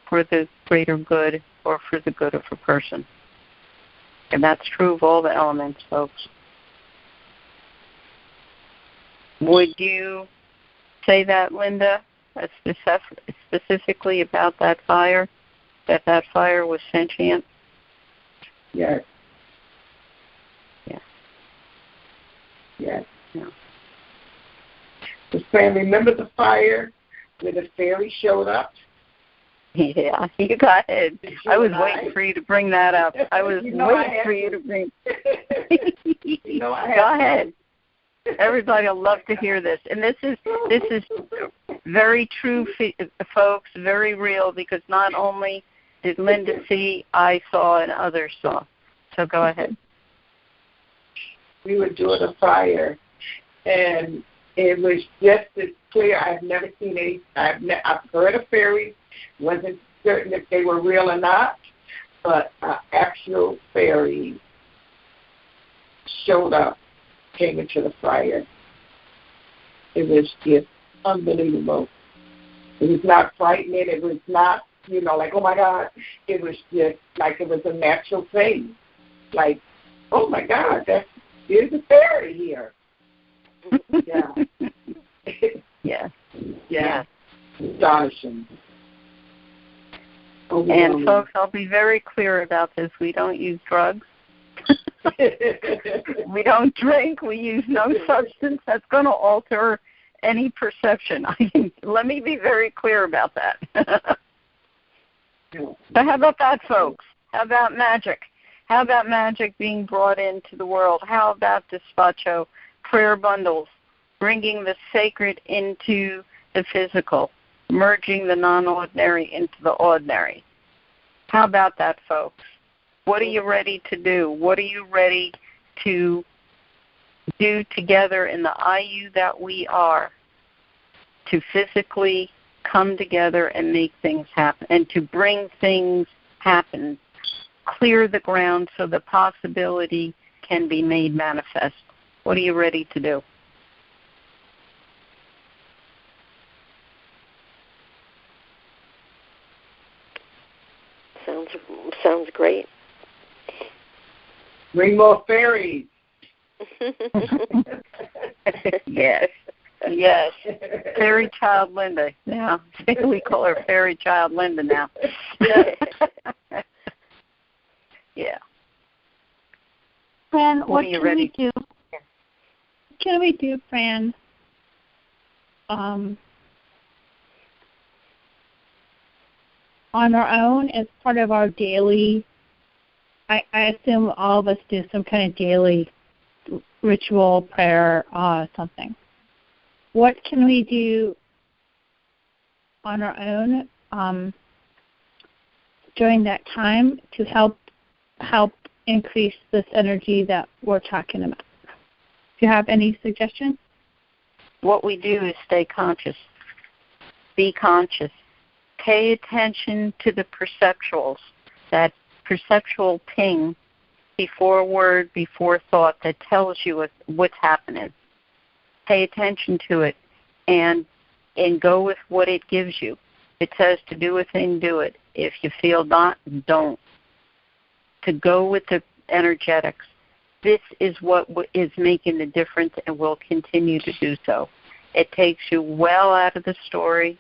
for the greater good or for the good of a person. And that's true of all the elements, folks. Would you say that, Linda, specifically about that fire, that fire was sentient? Yes. Yeah. Yes. Yeah. The saying, remember the fire where the fairy showed up? Yeah, you go ahead. I was waiting for you to bring that up. I was waiting for you to bring. Go ahead. Everybody will love to hear this, and this is very true, folks. Very real, because not only did Linda see, I saw, and others saw. So go ahead. We were doing a fire, and it was just as clear. I've never seen any. I've heard of fairies. Wasn't certain if they were real or not, but actual fairy showed up, came into the fire. It was just unbelievable. It was not frightening. It was not, like, oh my God. It was just like it was a natural thing. Like, oh my God, there's a fairy here. Yeah. Yeah. Astonishing. And folks, I'll be very clear about this. We don't use drugs. We don't drink. We use no substance that's going to alter any perception. Let me be very clear about that. So how about that, folks? How about magic? How about magic being brought into the world? How about despacho, prayer bundles, bringing the sacred into the physical, merging the non-ordinary into the ordinary? How about that, folks? What are you ready to do? What are you ready to do together in the IU that we are to physically come together and make things happen and to bring things happen, clear the ground so the possibility can be made manifest? What are you ready to do? Sounds great. Bring more fairies. Yes. Fairy Child Linda. Now we call her Fairy Child Linda now. Yeah. Fran, what can we do? Yeah. What can we do, Fran? On our own, as part of our daily, I assume all of us do some kind of daily ritual, prayer, something. What can we do on our own during that time to help increase this energy that we're talking about? Do you have any suggestions? What we do is stay conscious. Be conscious. Pay attention to the perceptuals, that perceptual ping before word, before thought that tells you what's happening. Pay attention to it and go with what it gives you. It says to do a thing, do it. If you feel not, don't. To go with the energetics. This is what is making the difference and will continue to do so. It takes you well out of the story,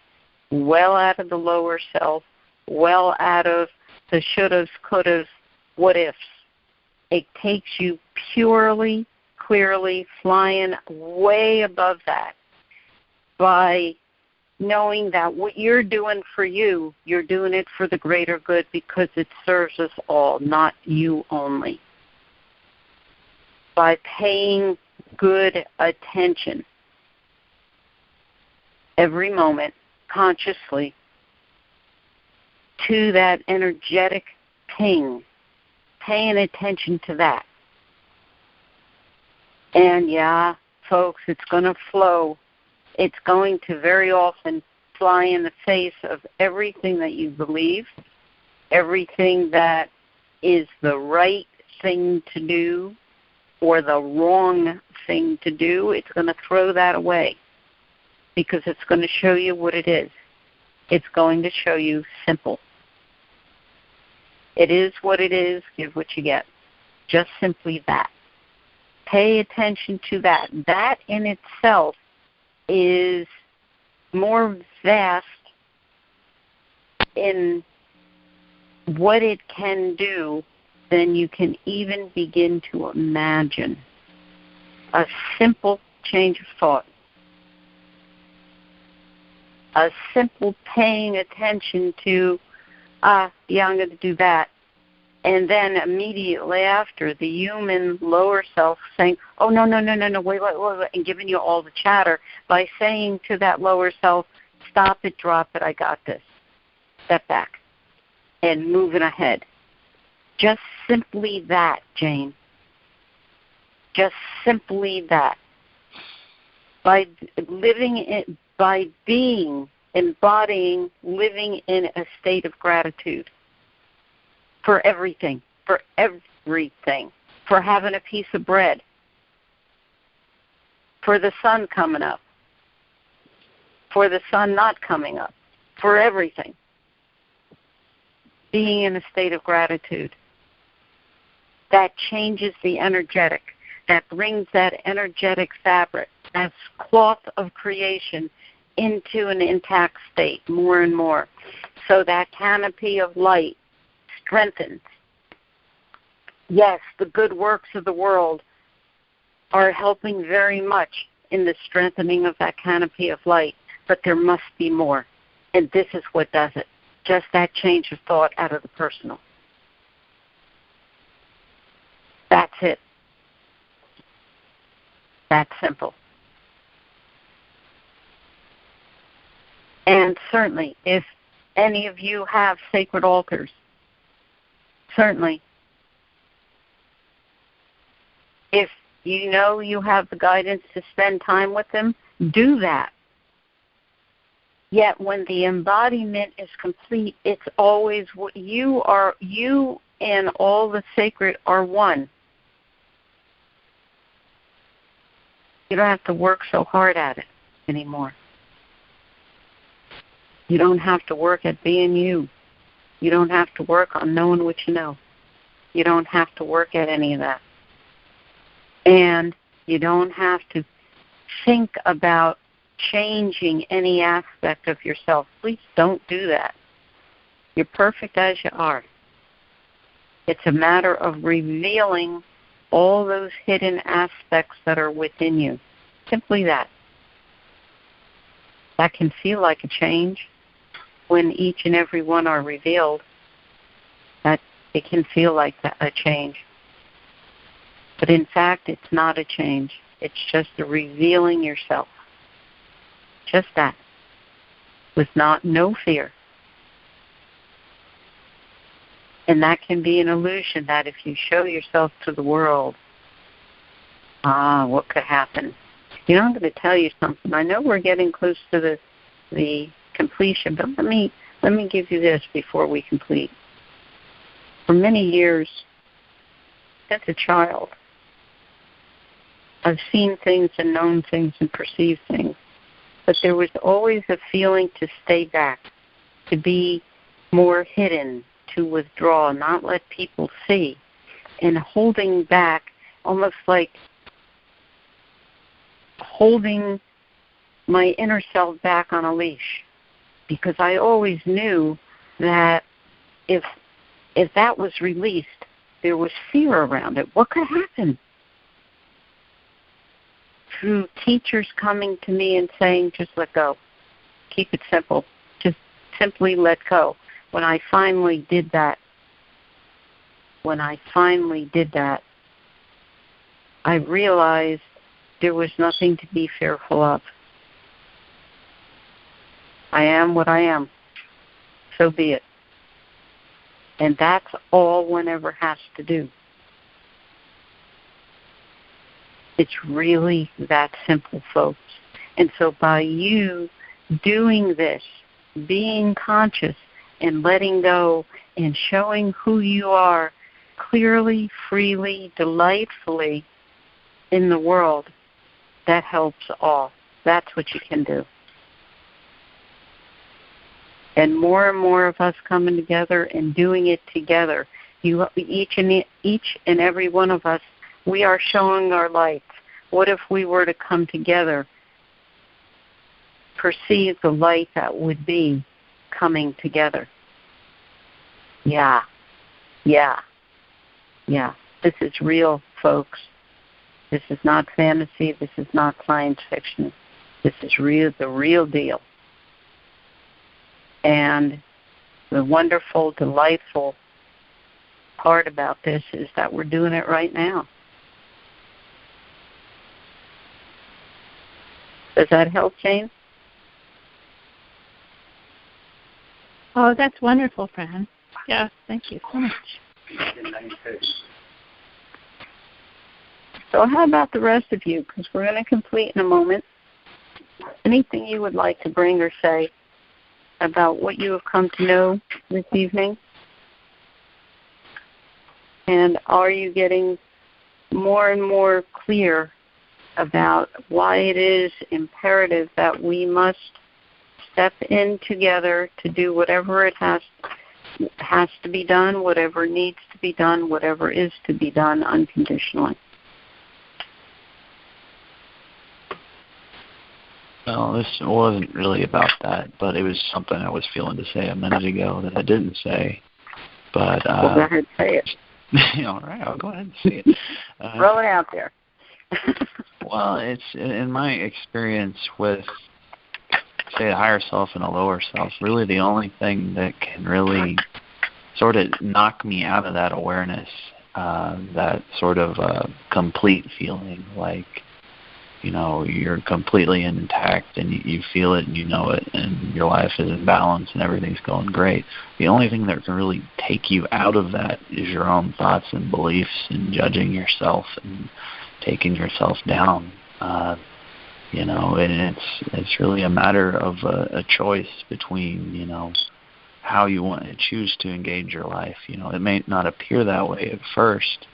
well out of the lower self, well out of the shouldas, couldas, what ifs. It takes you purely, clearly flying way above that by knowing that what you're doing for you, you're doing it for the greater good because it serves us all, not you only. By paying good attention every moment, consciously, to that energetic ping, paying attention to that. And yeah, folks, it's going to flow. It's going to very often fly in the face of everything that you believe, everything that is the right thing to do or the wrong thing to do. It's going to throw that away because it's going to show you what it is. It's going to show you simple. It is what it is, give what you get. Just simply that. Pay attention to that. That in itself is more vast in what it can do than you can even begin to imagine. A simple change of thought. a simple paying attention to, yeah, I'm going to do that. And then immediately after, the human lower self saying, oh, no, wait, and giving you all the chatter by saying to that lower self, stop it, drop it, I got this. Step back and moving ahead. Just simply that, Jane. Just simply that. By embodying, living in a state of gratitude for everything, for having a piece of bread, for the sun coming up, for the sun not coming up, for everything. Being in a state of gratitude. That changes the energetic. That brings that energetic fabric, that cloth of creation, into an intact state more and more. So that canopy of light strengthens. Yes, the good works of the world are helping very much in the strengthening of that canopy of light, but there must be more. And this is what does it. Just that change of thought out of the personal. That's it. That's simple. And certainly, if any of you have sacred altars, certainly, if you know you have the guidance to spend time with them, do that. Yet when the embodiment is complete, it's always what you and all the sacred are one. You don't have to work so hard at it anymore. You don't have to work at being you. You don't have to work on knowing what you know. You don't have to work at any of that. And you don't have to think about changing any aspect of yourself. Please don't do that. You're perfect as you are. It's a matter of revealing all those hidden aspects that are within you. Simply that. That can feel like a change when each and every one are revealed. That it can feel like a change. But in fact, it's not a change. It's just the revealing yourself. Just that. With no fear. And that can be an illusion that if you show yourself to the world, what could happen? You know, I'm going to tell you something. I know we're getting close to the completion, but let me give you this before we complete. For many years, as a child, I've seen things and known things and perceived things, but there was always a feeling to stay back, to be more hidden, to withdraw, not let people see, and holding back, almost like holding my inner self back on a leash, because I always knew that if that was released, there was fear around it. What could happen? Through teachers coming to me and saying, just let go. Keep it simple. Just simply let go. When I finally did that, I realized there was nothing to be fearful of. I am what I am. So be it. And that's all one ever has to do. It's really that simple, folks. And so by you doing this, being conscious and letting go and showing who you are clearly, freely, delightfully in the world, that helps all. That's what you can do. And more of us coming together and doing it together. Each and every one of us, we are showing our lights. What if we were to come together, perceive the light that would be coming together? Yeah. This is real, folks. This is not fantasy. This is not science fiction. This is real, the real deal. And the wonderful, delightful part about this is that we're doing it right now. Does that help, Jane? Oh, that's wonderful, Fran. Yes, thank you so much. So how about the rest of you? Because we're going to complete in a moment. Anything you would like to bring or say about what you have come to know this evening? And are you getting more and more clear about why it is imperative that we must step in together to do whatever it has to be done, whatever needs to be done, whatever is to be done unconditionally? Well, this wasn't really about that, but it was something I was feeling to say a minute ago that I didn't say. But well, go ahead and say it. All right, I'll go ahead and say it. Throw it out there. Well, it's in my experience with, say, a higher self and a lower self, really the only thing that can really sort of knock me out of that awareness, that sort of complete feeling like, you know, you're completely intact and you feel it and you know it and your life is in balance and everything's going great. The only thing that can really take you out of that is your own thoughts and beliefs and judging yourself and taking yourself down. You know, and it's really a matter of a choice between, you know, how you want to choose to engage your life. You know, it may not appear that way at first,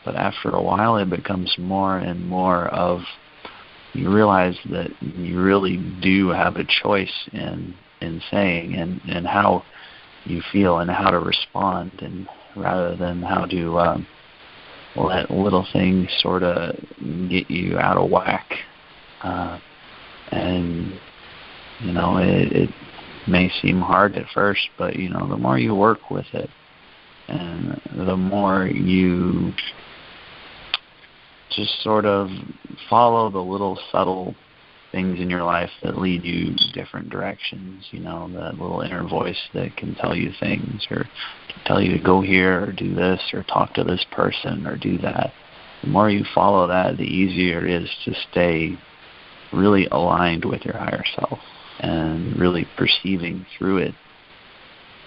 but after a while it becomes more and more of, you realize that you really do have a choice in saying and how you feel and how to respond, and rather than how to let little things sort of get you out of whack. And, you know, it may seem hard at first, but, you know, the more you work with it and the more you just sort of follow the little subtle things in your life that lead you different directions, you know, that little inner voice that can tell you things or tell you to go here or do this or talk to this person or do that. The more you follow that, the easier it is to stay really aligned with your higher self and really perceiving through it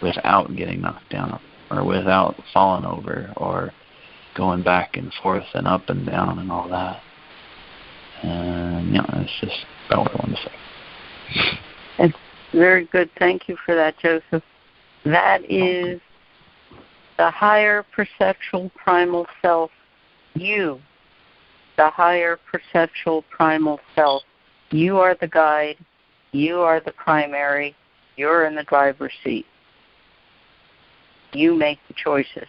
without getting knocked down or without falling over or going back and forth and up and down and all that. And, you know, it's just about what I wanted to say. It's very good. Thank you for that, Joseph. That is the higher perceptual primal self. You, the higher perceptual primal self. You are the guide. You are the primary. You're in the driver's seat. You make the choices.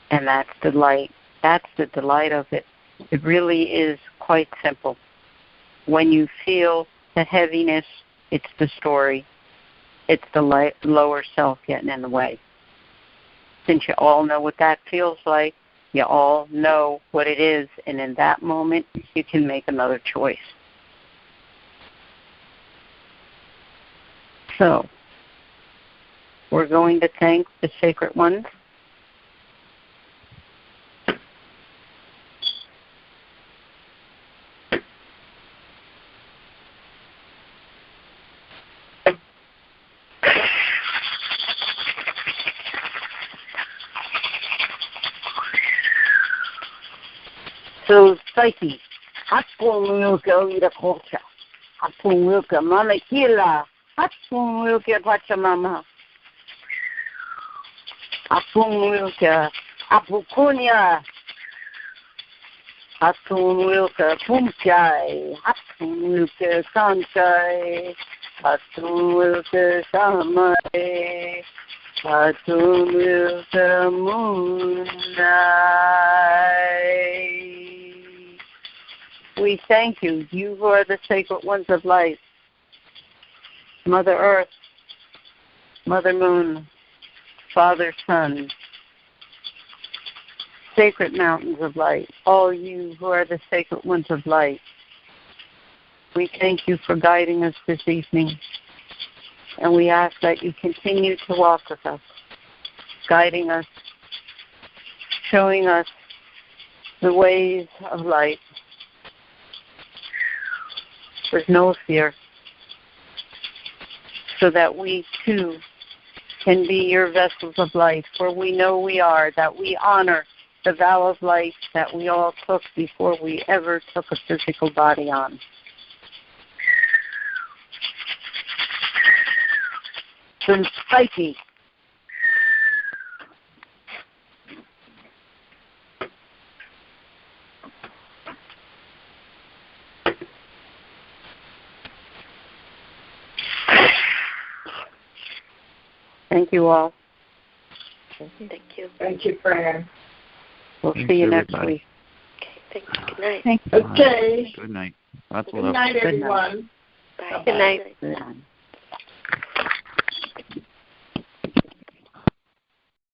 And that's the delight. That's the delight of it. It really is quite simple. When you feel the heaviness, it's the story. It's the lower self getting in the way. Since you all know what that feels like, you all know what it is, and in that moment, you can make another choice. So, we're going to thank the sacred ones. So, Psyche, Hatpunwilka Irakocha, Hatpunwilka Manakila, Hatpunwilka Pachamama, Hatpunwilka Apukunya, Hatpunwilka Pumchai, Hatpunwilka Sanchai, Hatpunwilka Samai, Hatpunwilka Moonai. We thank you, you who are the sacred ones of light. Mother Earth, Mother Moon, Father Sun, sacred mountains of light, all you who are the sacred ones of light. We thank you for guiding us this evening. And we ask that you continue to walk with us, guiding us, showing us the ways of light with no fear, so that we too can be your vessels of light, for we know we are, that we honor the vow of light that we all took before we ever took a physical body on. Been spiky. Thank you all. Thank you. Thank you, Fran. We'll Thanks, see you next everybody. week. Okay, thank you. Good night. Thank you. Okay. Good night. Lots of Good love. night, everyone. Bye. Good night. Good night.